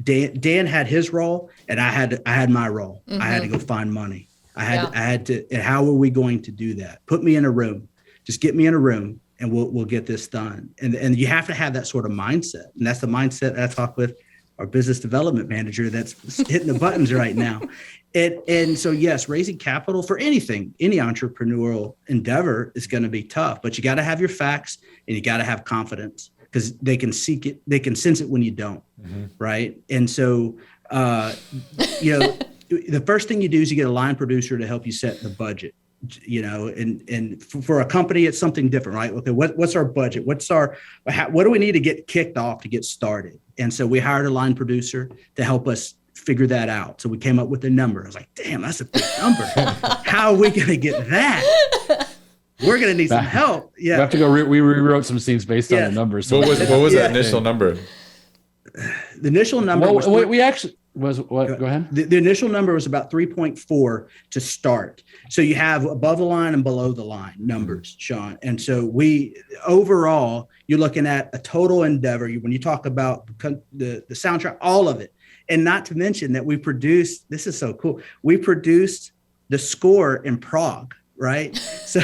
Dan had his role and I had my role. I had to go find money. I had to, and how are we going to do that? Put me in a room, just get me in a room, and we'll get this done. And you have to have that sort of mindset. And that's the mindset that I talk with our business development manager that's hitting the buttons right now. And so, yes, raising capital for anything, any entrepreneurial endeavor is going to be tough, but you got to have your facts and you got to have confidence, because they can seek it. They can sense it when you don't. Right. And so, the first thing you do is you get a line producer to help you set the budget. And for a company, it's something different, right? Okay, what's our budget? What do we need to get kicked off to get started? And so we hired a line producer to help us figure that out. So we came up with a number. I was like, damn, that's a big number. How are we going to get that? We're going to need some help. Yeah, we have to go. We rewrote some scenes based on the numbers. So what was that initial number? The initial number Go ahead. The initial number was about 3.4 to start. So you have above the line and below the line numbers, Shawn. And so overall, you're looking at a total endeavor. When you talk about the soundtrack, all of it, and not to mention that this is so cool. We produced the score in Prague, right? So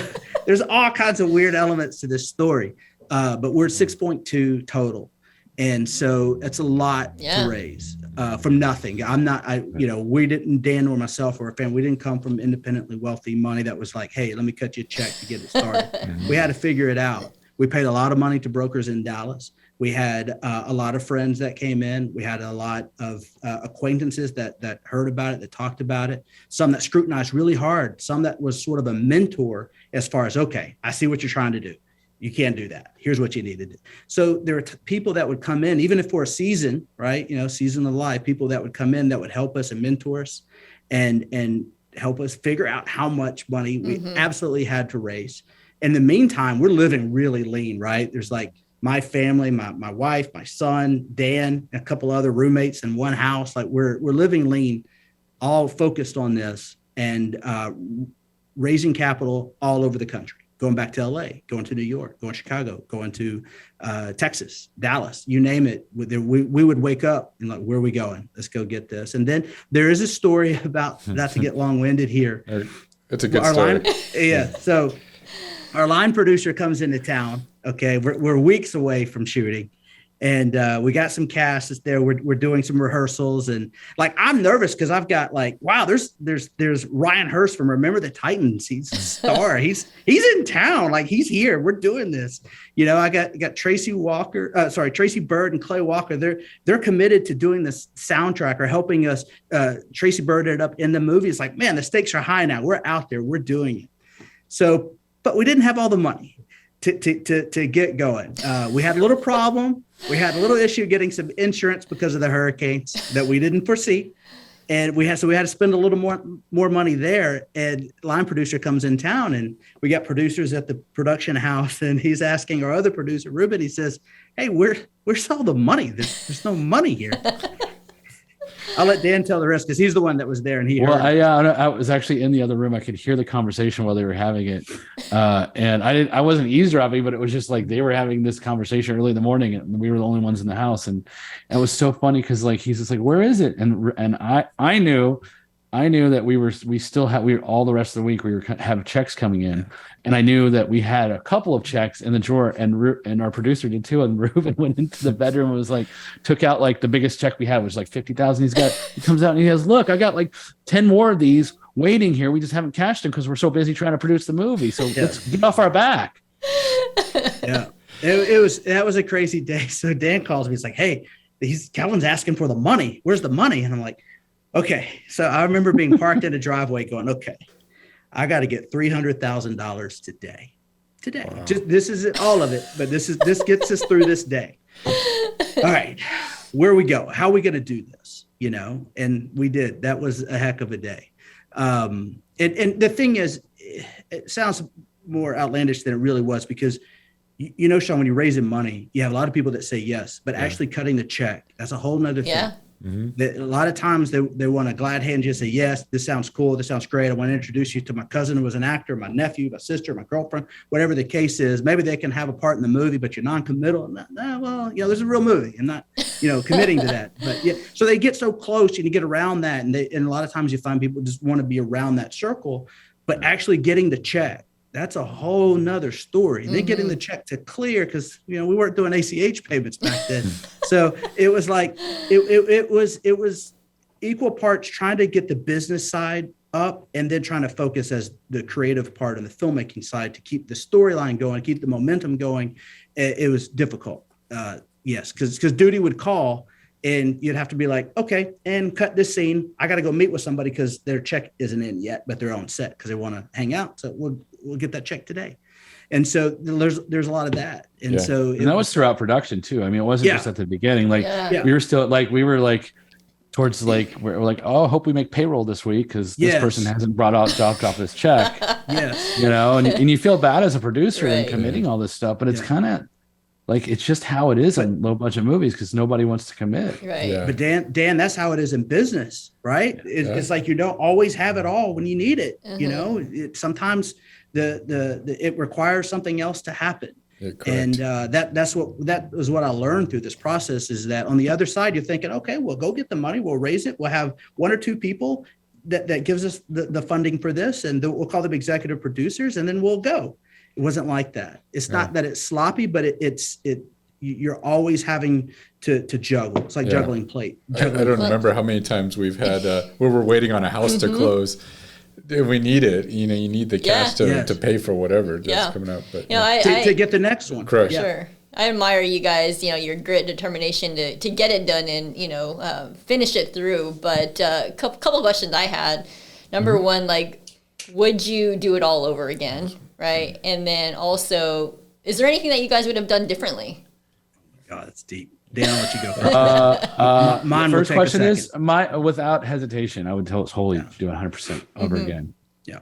there's all kinds of weird elements to this story. but we're at 6.2 total. And so it's a lot to raise from nothing. We didn't, Dan or myself or a family, we didn't come from independently wealthy money that was like, hey, let me cut you a check to get it started. We had to figure it out. We paid a lot of money to brokers in Dallas. We had a lot of friends that came in. We had a lot of acquaintances that heard about it, that talked about it, some that scrutinized really hard, some that was sort of a mentor as far as, okay, I see what you're trying to do. You can't do that. Here's what you need to do. So there are people that would come in, even if for a season, right? Season of life, people that would come in that would help us and mentor us and help us figure out how much money we absolutely had to raise. In the meantime, we're living really lean, right? There's like my family, my wife, my son, Dan, and a couple other roommates in one house. Like we're living lean, all focused on this and raising capital all over the country. Going back to LA, going to New York, going to Chicago, going to Texas, Dallas, you name it. We would wake up and like, where are we going? Let's go get this. And then there is a story about, not to get long-winded here. It's a good story. So our line producer comes into town. Okay. We're weeks away from shooting. And we got some cast that's there. We're doing some rehearsals, and like I'm nervous because I've got like, wow, there's Ryan Hurst from Remember the Titans. He's a star. He's in town. Like he's here. We're doing this. I got Tracy Byrd and Clay Walker. They're committed to doing this soundtrack or helping us. Tracy Byrd it up in the movie. It's like, man, the stakes are high now. We're out there. We're doing it. So, but we didn't have all the money to get going. We had a little problem. We had a little issue getting some insurance because of the hurricanes that we didn't foresee. And we had to spend a little more money there. And line producer comes in town, and we got producers at the production house, and he's asking our other producer, Ruben, he says, hey, where's all the money? There's no money here. I'll let Dan tell the rest because he's the one that was there and he heard. I was actually in the other room. I could hear the conversation while they were having it, and I wasn't eavesdropping, but it was just like they were having this conversation early in the morning, and we were the only ones in the house, and it was so funny because like he's just like, where is it? And I knew that we still had all the rest of the week we were have checks coming in, and I knew that we had a couple of checks in the drawer, and our producer did too. And Ruben went into the bedroom and was like, took out like the biggest check we had was like $50,000. He comes out and he goes, look, I got like 10 more of these waiting here. We just haven't cashed them because we're so busy trying to produce the movie. So let's get off our back. Yeah, that was a crazy day. So Dan calls me. He's like, hey, Calvin's asking for the money. Where's the money? And I'm like, okay. So I remember being parked in a driveway going, okay, I got to get $300,000 today. Wow. Just, this isn't all of it, but this gets us through this day. All right. Where we go? How are we going to do this? And we did. That was a heck of a day. And the thing is, it sounds more outlandish than it really was because, Shawn, when you're raising money, you have a lot of people that say yes, but actually cutting the check, that's a whole nother thing. A lot of times they want to glad hand you say, yes, this sounds cool. This sounds great. I want to introduce you to my cousin who was an actor, my nephew, my sister, my girlfriend, whatever the case is.Maybe they can have a part in the movie, but you're non-committal. There's a real movie. I'm not, committing to that. But yeah, so they get so close and you get around that. And a lot of times you find people just want to be around that circle, but actually getting the check, that's a whole nother story. Then getting the check to clear because we weren't doing ACH payments back then. So it was like it was equal parts trying to get the business side up and then trying to focus as the creative part and the filmmaking side to keep the storyline going, keep the momentum going. It was difficult. Yes, because duty would call and you'd have to be like, okay, and cut this scene. I got to go meet with somebody because their check isn't in yet, but they're on set because they want to hang out. So we'll get that check today. And so there's a lot and that was throughout production too. I mean, it wasn't just at the beginning. Like we were still towards like we're like, oh, I hope we make payroll this week because this person hasn't dropped off this check. Yes. And you feel bad as a producer and committing all this stuff, but it's kind of like it's just how it is in low budget movies because nobody wants to commit. Right. Yeah. But Dan, that's how it is in business, right? It's like you don't always have it all when you need it. Sometimes it requires something else to happen. Yeah, and that was what I learned through this process is that on the other side, you're thinking, okay, we'll go get the money, we'll raise it, we'll have one or two people that gives us the funding for this, and we'll call them executive producers, and then we'll go. It wasn't like that. It's not that it's sloppy, but you're always having to juggle. It's like juggling plate. I don't remember how many times we've had where we're waiting on a house to close. We need it. You know, you need the cash to pay for whatever that's coming up. But to get the next one. Correct. Sure. I admire you guys, you know, your grit, determination to get it done and, you know, finish it through. But a couple questions I had. Number one, like, would you do it all over again? Right. And then also, is there anything that you guys would have done differently? God, that's deep. Dan, I'll let you go first. Mine first question is without hesitation, I would totally do it 100% over again. Yeah.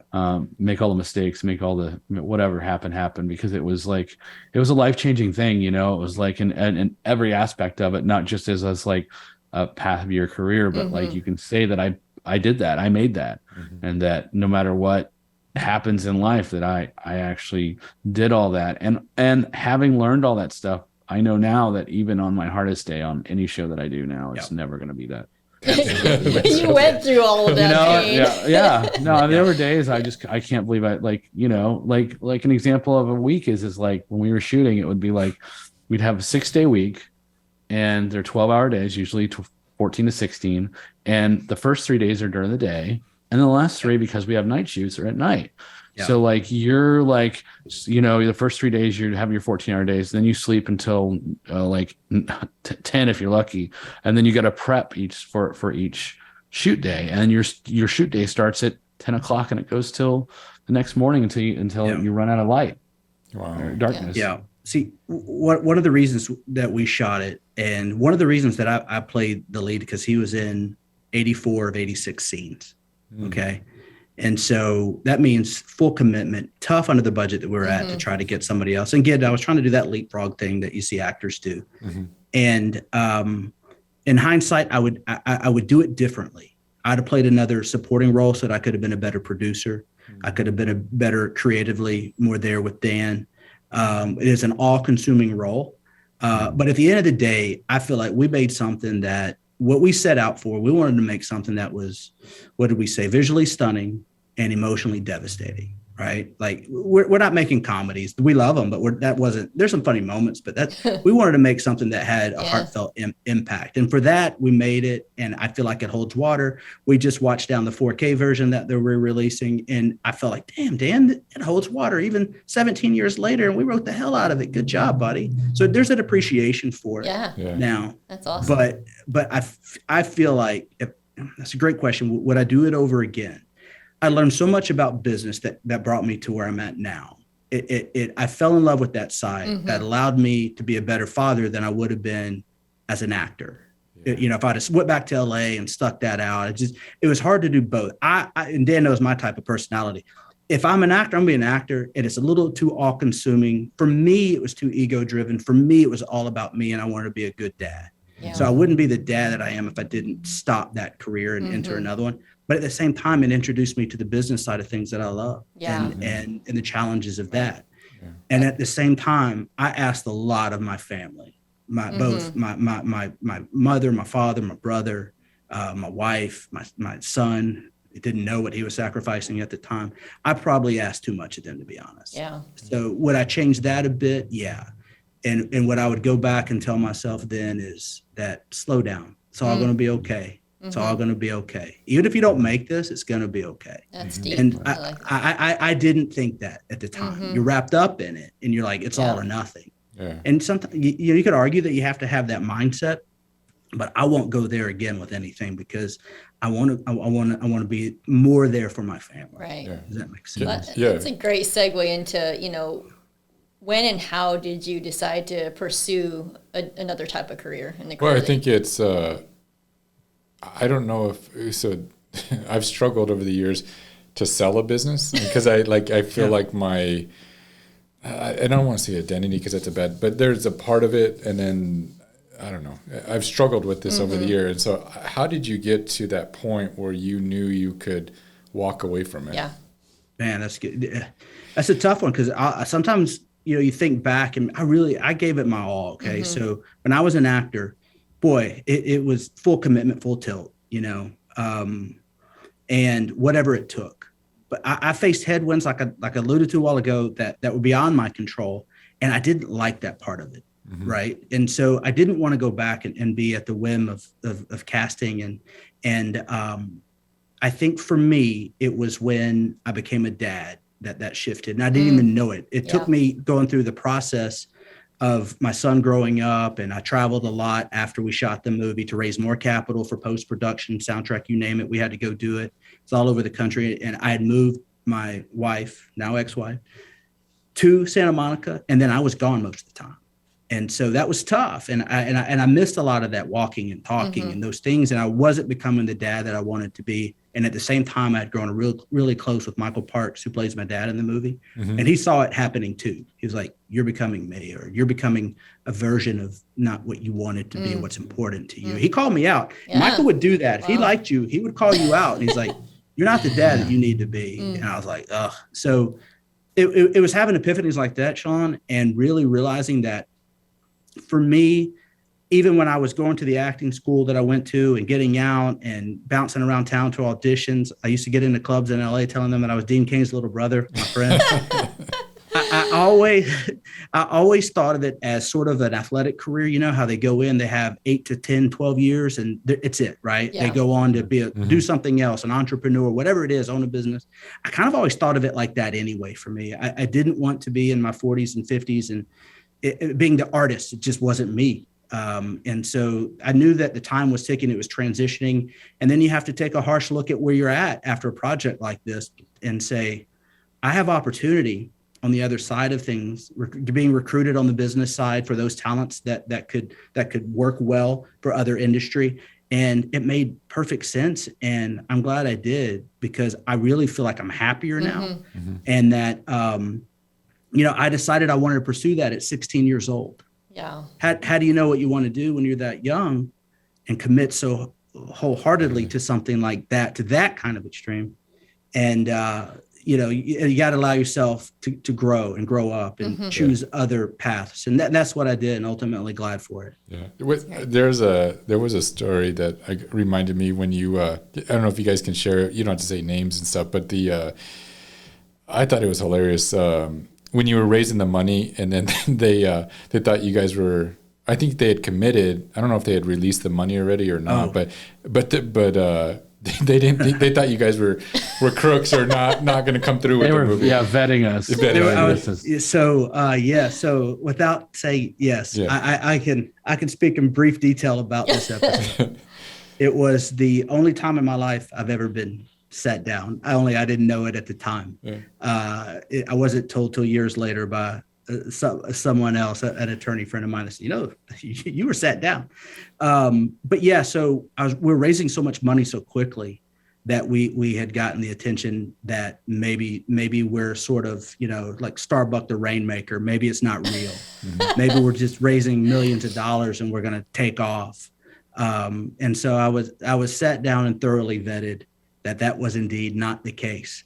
Make all the mistakes, make all the whatever happen because it was a life-changing thing, you know. It was like in every aspect of it, not just as like a path of your career, but like you can say that I did that, I made that, and that no matter what happens in life, that I actually did all that, and having learned all that stuff, I know now that even on my hardest day on any show that I do now, it's never going to be that. You went through all of that pain. No, I mean, there were days I can't believe like an example of a week is like when we were shooting, it would be like we'd have a 6-day week and they're 12-hour days, usually 14 to 16. And the first 3 days are during the day. And then the last 3, because we have night shoots, are at night. Yeah. So like you're like, you know, the first 3 days you have your 14-hour days, then you sleep until like 10 if you're lucky, and then you got to prep for each shoot day, and your shoot day starts at 10 o'clock and it goes till the next morning until you run out of light. Wow. Or darkness. Yeah. See, one of the reasons that we shot it, and one of the reasons that I played the lead, because he was in 84 of 86 scenes. Okay. And so that means full commitment, tough under the budget that we're at to try to get somebody else. And again, I was trying to do that leapfrog thing that you see actors do. And in hindsight, I would do it differently. I'd have played another supporting role so that I could have been a better producer. I could have been a better creatively, more there with Dan. It is an all-consuming role. But at the end of the day, I feel like we made something that what we set out for, we wanted to make something that was, what did we say, visually stunning and emotionally devastating, right? Like we're not making comedies. We love them, but there's some funny moments, but we wanted to make something that had a heartfelt impact. And for that, we made it, and I feel like it holds water. We just watched down the 4K version that they're re-releasing, and I felt like, damn, Dan, it holds water even 17 years later, and we wrote the hell out of it. Good job, buddy. So there's an appreciation for it now. That's awesome. But I feel like, that's a great question. Would I do it over again? I learned so much about business that brought me to where I'm at now. I fell in love with that side that allowed me to be a better father than I would have been as an actor. Yeah. You know, if I'd have went back to LA and stuck that out, it was hard to do both. And Dan knows my type of personality. If I'm an actor, I'm gonna be an actor, and it's a little too all-consuming. For me, it was too ego-driven. For me, it was all about me, and I wanted to be a good dad. Yeah. So I wouldn't be the dad that I am if I didn't stop that career and enter another one. But at the same time, it introduced me to the business side of things that I love and the challenges of that. Yeah. And at the same time, I asked a lot of my family, both my mother, my father, my brother, my wife, my son. Didn't know what he was sacrificing at the time. I probably asked too much of them, to be honest. Yeah. So would I change that a bit? Yeah. And what I would go back and tell myself then is that slow down. It's all going to be okay. It's all going to be okay. Even if you don't make this, it's going to be okay. That's deep. And I didn't think that at the time. You're wrapped up in it, and you're like, it's all or nothing. Yeah. And sometimes you could argue that you have to have that mindset, but I won't go there again with anything because I want to be more there for my family. Right. Yeah. Does that make sense? That's a great segue into when and how did you decide to pursue another type of career in the career? Well, I think it's. I don't know if so. I've struggled over the years to sell a business because I feel like my. I don't want to say identity because that's but there's a part of it, and then I don't know. I've struggled with this over the year, and so how did you get to that point where you knew you could walk away from it? Yeah, man, that's good. That's a tough one because sometimes you think back and I gave it my all. Okay, so when I was an actor. Boy, it was full commitment, full tilt, and whatever it took. but I faced headwinds like I alluded to a while ago that were beyond my control. And I didn't like that part of it. Right. And so I didn't want to go back and be at the whim of casting. And I think for me, it was when I became a dad that shifted, and I didn't even know it. It took me going through the process of my son growing up, and I traveled a lot after we shot the movie to raise more capital for post-production, soundtrack, you name it. We had to go do it. It's all over the country. And I had moved my wife, now ex-wife, to Santa Monica, and then I was gone most of the time. And so that was tough. And I missed a lot of that walking and talking and those things. And I wasn't becoming the dad that I wanted to be. And at the same time, I had grown really close with Michael Parks, who plays my dad in the movie. And he saw it happening too. He was like, you're becoming me, or you're becoming a version of not what you wanted to be, what's important to you. He called me out. Yeah. Michael would do that. If he liked you, he would call you out. And he's like, you're not the dad that you need to be. And I was like, ugh. So it was having epiphanies like that, Shawn, and really realizing that for me, even when I was going to the acting school that I went to and getting out and bouncing around town to auditions, I used to get into clubs in LA telling them that I was Dean Cain's little brother, my friend. I always thought of it as sort of an athletic career. You know how they go in, they have 8 to 10, 12 years and it's it, right? Yeah. They go on to do something else, an entrepreneur, whatever it is, own a business. I kind of always thought of it like that anyway for me. I didn't want to be in my 40s and 50s and being the artist. It just wasn't me. And so I knew that the time was ticking, it was transitioning. And then you have to take a harsh look at where you're at after a project like this and say, I have opportunity on the other side of things, being recruited on the business side for those talents that could work well for other industry. And it made perfect sense. And I'm glad I did, because I really feel like I'm happier now. And that, I decided I wanted to pursue that at 16 years old. Yeah. How do you know what you want to do when you're that young and commit so wholeheartedly to something like that, to that kind of extreme? And, you got to allow yourself to grow and grow up and choose other paths. And that's what I did, and ultimately glad for it. Yeah. There was a story that reminded me when you, I don't know if you guys can share it. You don't have to say names and stuff, but I thought it was hilarious. When you were raising the money, and then they thought you guys were, I think they had committed. I don't know if they had released the money already or not, but they didn't think, they thought you guys were crooks or not going to come through with the movie. Yeah, vetting us. So without saying yes, I can speak in brief detail about this episode. It was the only time in my life I've ever been sat down. I didn't know it at the time. I wasn't told till years later by someone else, an attorney friend of mine. That said, you were sat down. But yeah, so we're raising so much money so quickly that we had gotten the attention that maybe we're sort of, like Starbuck the Rainmaker. Maybe it's not real. Maybe we're just raising millions of dollars and we're going to take off. And so I was sat down and thoroughly vetted that was indeed not the case.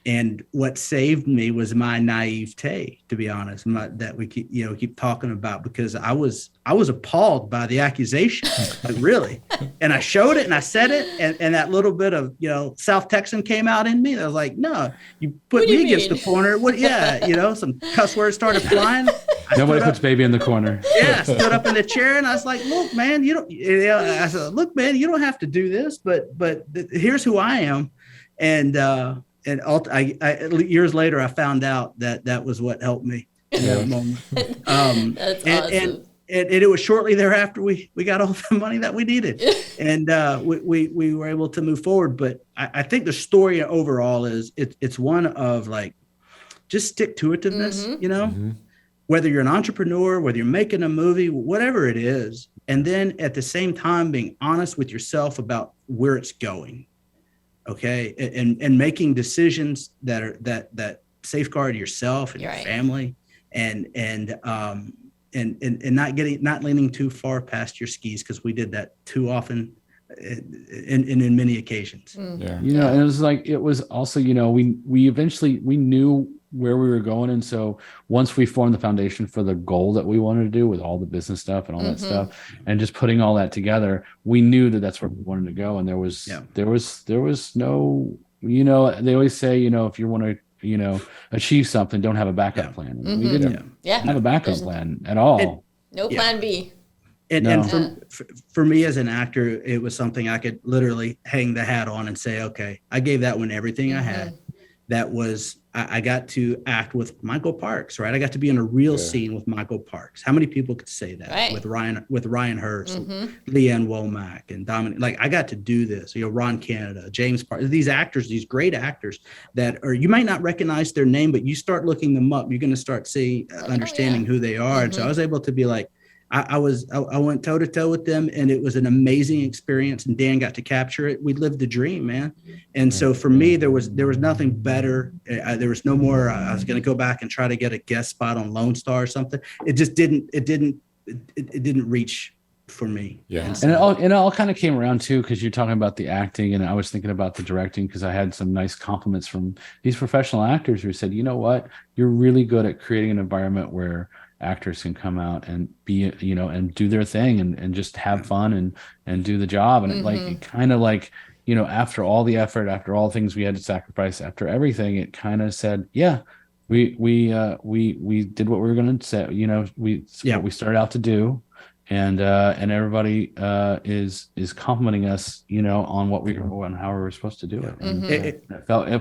And what saved me was my naivete, to be honest, that we keep talking about, because I was appalled by the accusation, like really. And I showed it and I said it, and that little bit of, South Texan came out in me. I was like, no, you put me against the corner. What? Yeah. Some cuss words started flying. Nobody puts baby in the corner. Yeah. I stood up in the chair and I was like, look, man, I said, look, man, you don't have to do this, but here's who I am. And years later, I found out that was what helped me in that moment. That's awesome. And it was shortly thereafter we got all the money that we needed, and we were able to move forward. But I think the story overall is it's one of like just stick-to-itiveness, whether you're an entrepreneur, whether you're making a movie, whatever it is, and then at the same time being honest with yourself about where it's going. Okay. And making decisions that safeguard yourself and your family, and not leaning too far past your skis, because we did that too often in many occasions. And it was also, we eventually, we knew where we were going. And so once we formed the foundation for the goal that we wanted to do with all the business stuff and all that stuff, and just putting all that together, we knew that that's where we wanted to go. And there was no they always say, if you want to, achieve something, don't have a backup plan. And we didn't have a backup plan at all. No plan B. And for me as an actor, it was something I could literally hang the hat on and say, okay, I gave that one everything I had. That was, I got to act with Michael Parks, right? I got to be in a real scene with Michael Parks. How many people could say that? With Ryan Hurst, Lee Ann Womack, and Dominique? Like, I got to do this. Ron Canada, James Parks, these actors, these great actors that are, you might not recognize their name, but you start looking them up, you're going to start understanding who they are. And so I was able to be like, I went toe to toe with them, and it was an amazing experience. And Dan got to capture it. We lived the dream, man. And so for me, there was nothing better. There was no more. I was going to go back and try to get a guest spot on Lone Star or something. It just didn't. It didn't reach for me. Yeah. And it all kind of came around too, because you're talking about the acting, and I was thinking about the directing, because I had some nice compliments from these professional actors who said, you know what, you're really good at creating an environment where actors can come out and be, and do their thing and just have fun and do the job. And it kind of after all the effort, after all things we had to sacrifice, after everything, it kind of said, yeah, we did what we were going to say, what we started out to do. And everybody is complimenting us, on how we were supposed to do it. And it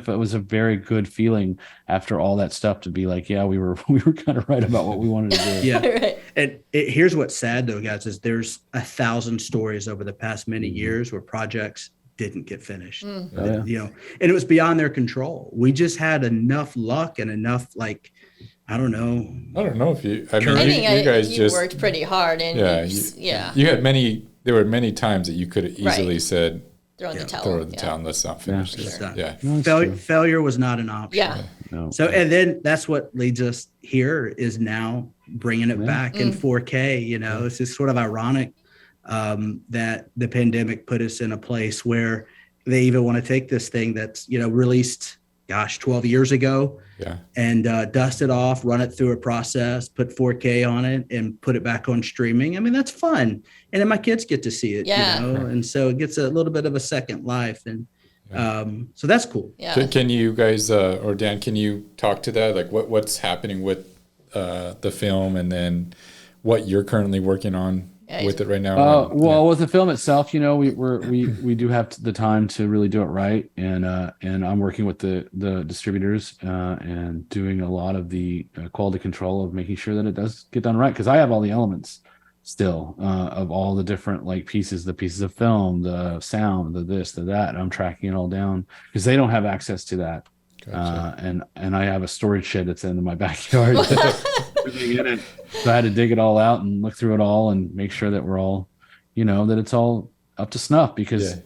was a very good feeling after all that stuff to be like, yeah, we were kind of right about what we wanted to do. Yeah. Right. And here's what's sad though, guys, is there's 1,000 stories over the past many years where projects didn't get finished, and it was beyond their control. We just had enough luck and enough I don't know if you. I think you guys you just worked pretty hard, and you had many. There were many times that you could have easily said, "Throw in the towel." Let's not finish this. Failure was not an option. Yeah. No. So, and then that's what leads us here is now bringing it back in 4K. It's just sort of ironic that the pandemic put us in a place where they even want to take this thing that's released, 12 years ago. And dust it off, run it through a process, put 4K on it, and put it back on streaming. I mean, that's fun. And then my kids get to see it, and so it gets a little bit of a second life. And so that's cool. Yeah. Can you guys, or Dan, can you talk to that? Like what's happening with the film, and then what you're currently working on with it right now? With the film itself, we do have the time to really do it right, and I'm working with the distributors and doing a lot of the quality control of making sure that it does get done right, because I have all the elements still of all the different the pieces of film, the sound, the this, the that, and I'm tracking it all down because they don't have access to that. Gotcha. And I have a storage shed that's in my backyard. So I had to dig it all out and look through it all and make sure that we're all, that it's all up to snuff, because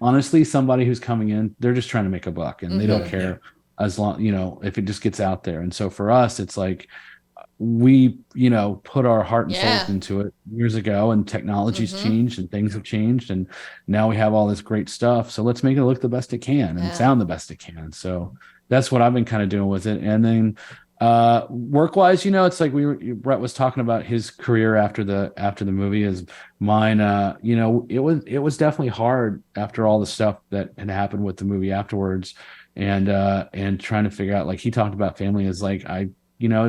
honestly, somebody who's coming in, they're just trying to make a buck, and they don't care as long, if it just gets out there. And so for us, it's like we, put our heart and souls into it years ago, and technology's changed and things have changed, and now we have all this great stuff. So let's make it look the best it can and sound the best it can. So that's what I've been kind of doing with it. And then work-wise, it's like Brett was talking about his career after the movie. Is mine, it was definitely hard after all the stuff that had happened with the movie afterwards, and trying to figure out, like he talked about family, is like I've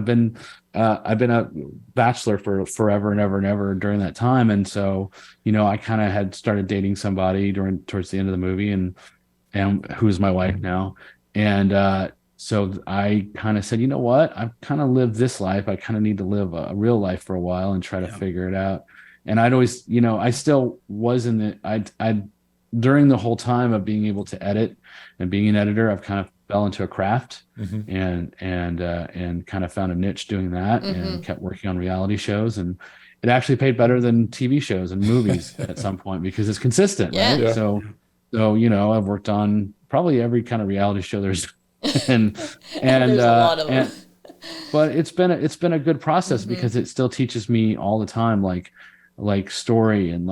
been a bachelor for forever and ever and ever during that time. And so, I kind of had started dating somebody towards the end of the movie, and who's my wife now. And so I kind of said, you know what, I've kind of lived this life. I kind of need to live a real life for a while and try to figure it out. And I'd always, I still was I during the whole time of being able to edit and being an editor, I've kind of fell into a craft and kind of found a niche doing that, and kept working on reality shows. And it actually paid better than TV shows and movies at some point, because it's consistent. Right? Yeah. So, I've worked on probably every kind of reality show there's, and there's a lot of them. But it's been a good process, because it still teaches me all the time, like story and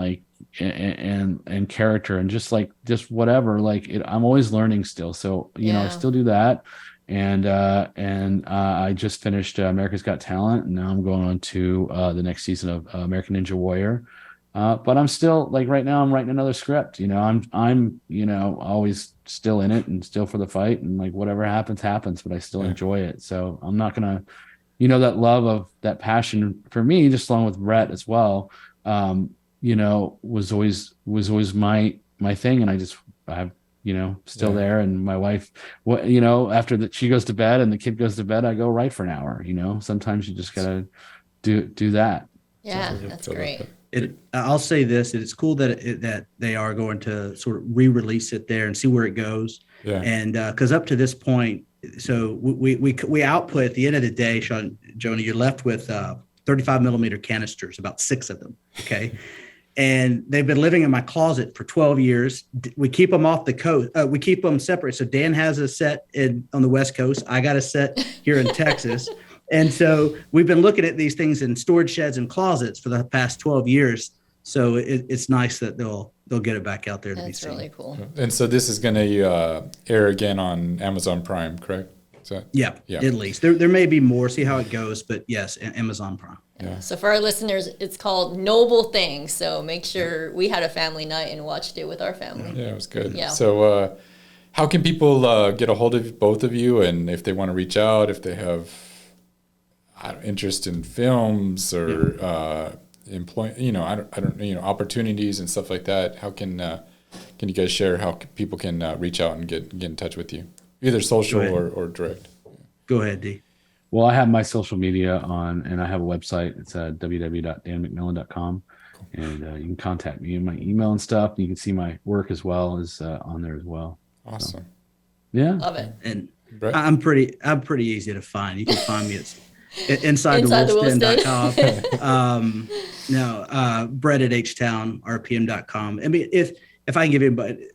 and character, and just whatever, I'm always learning still. So, I still do that. And I just finished America's Got Talent, and now I'm going on to the next season of American Ninja Warrior. But I'm still like right now I'm writing another script. I'm always still in it and still for the fight, and like whatever happens, but I still enjoy it. So I'm not gonna, that love of that passion for me, just along with Brett as well, was always my thing. And I'm still there. And my wife, after that she goes to bed and the kid goes to bed, I go write for an hour. Sometimes you just gotta do that. Yeah, that's great. I'll say this: it's cool that they are going to sort of re-release it there and see where it goes. Yeah. And because up to this point, so we output at the end of the day, Shawn, Joni, you're left with 35 millimeter canisters, about 6 of them. Okay. And they've been living in my closet for 12 years. We keep them off the coast. We keep them separate. So Dan has a set on the West Coast. I got a set here in Texas. And so we've been looking at these things in storage sheds and closets for the past 12 years. So it's nice that they'll get it back out there to be seen. That's really cool. And so this is going to air again on Amazon Prime, correct? Yeah, at least. There may be more. See how it goes. But yes, Amazon Prime. Yeah. So for our listeners, it's called Noble Things. So make sure we had a family night and watched it with our family. Yeah, it was good. Yeah. So how can people get a hold of both of you? And if they want to reach out, if they have interest in films or opportunities and stuff like that, how can you guys share how people can reach out and get in touch with you, either social or direct? Go ahead, D. Well, I have my social media on, and I have a website. It's www.danmcmellen.com, and you can contact me in my email and stuff. You can see my work as well as on there as well. Awesome. So, yeah, love it. And Brett? I'm pretty easy to find. You can find me at InsideTheWolfsDen.com. Brett at HTownRPM.com. I mean, if I can give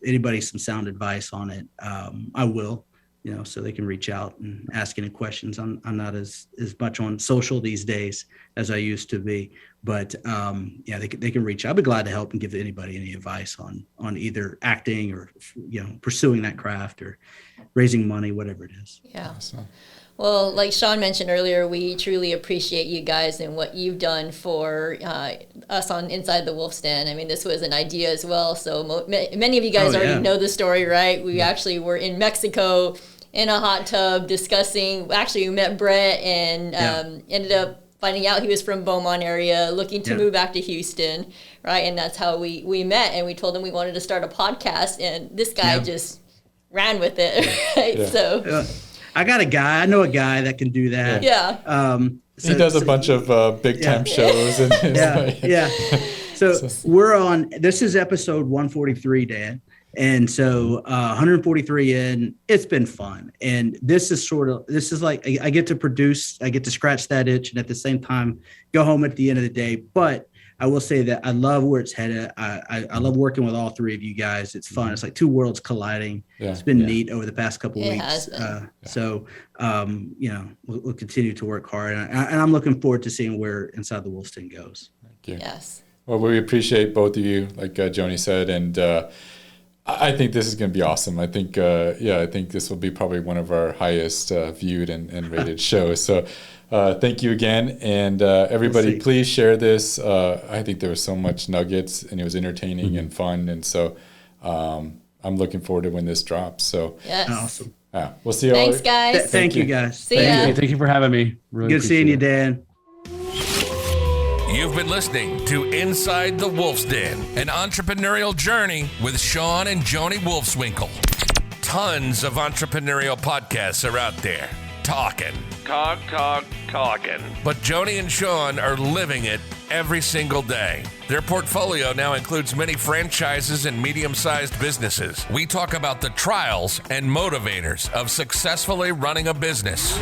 anybody some sound advice on it, I will. So they can reach out and ask any questions. I'm not as much on social these days as I used to be, but they can reach out. I'll be glad to help and give anybody any advice on either acting or pursuing that craft or raising money, whatever it is. Yeah. Awesome. Well, like Shawn mentioned earlier, we truly appreciate you guys and what you've done for us on Inside the Wolf's Den. I mean, this was an idea as well. So many of you guys already know the story, right? We actually were in Mexico in a hot tub discussing. Actually, we met Brett and ended up finding out he was from Beaumont area, looking to move back to Houston, right? And that's how we met. And we told him we wanted to start a podcast, and this guy just ran with it, right? Yeah. So. I know a guy that can do that. Yeah. He does a bunch of big time shows. And So we're on, this is episode 143, Dan. And so 143 in, it's been fun. And this is like, I get to produce, I get to scratch that itch and at the same time go home at the end of the day. But I will say that I love where it's headed. I love working with all three of you guys. It's fun. It's like two worlds colliding. Yeah. It's been neat over the past couple of weeks. So, we'll continue to work hard. And I'm looking forward to seeing where Inside the Wolf's Den goes. Thank you. Yes. Well, we appreciate both of you, like Joni said. And I think this is going to be awesome. I think this will be probably one of our highest viewed and rated shows. So, thank you again, and everybody, please share this. I think there was so much nuggets, and it was entertaining and fun, and so I'm looking forward to when this drops. So awesome. We'll see you all. Thanks, guys. Thank you, guys. See ya. Thank you for having me. Really good seeing you, Dan. You've been listening to Inside the Wolf's Den, an entrepreneurial journey with Shawn and Joni Wolfswinkle. Tons of entrepreneurial podcasts are out there. Talking. But Joni and Shawn are living it every single day. Their portfolio now includes many franchises and medium-sized businesses. We talk about the trials and motivators of successfully running a business.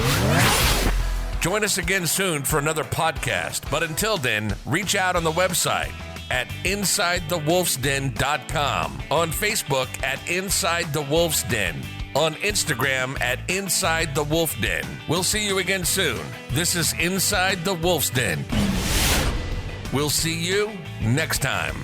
Join us again soon for another podcast. But until then, reach out on the website at InsideTheWolfsDen.com, on Facebook at Inside the Wolf's Den, on Instagram at Inside the Wolf Den. We'll see you again soon. This is Inside the Wolf's Den. We'll see you next time.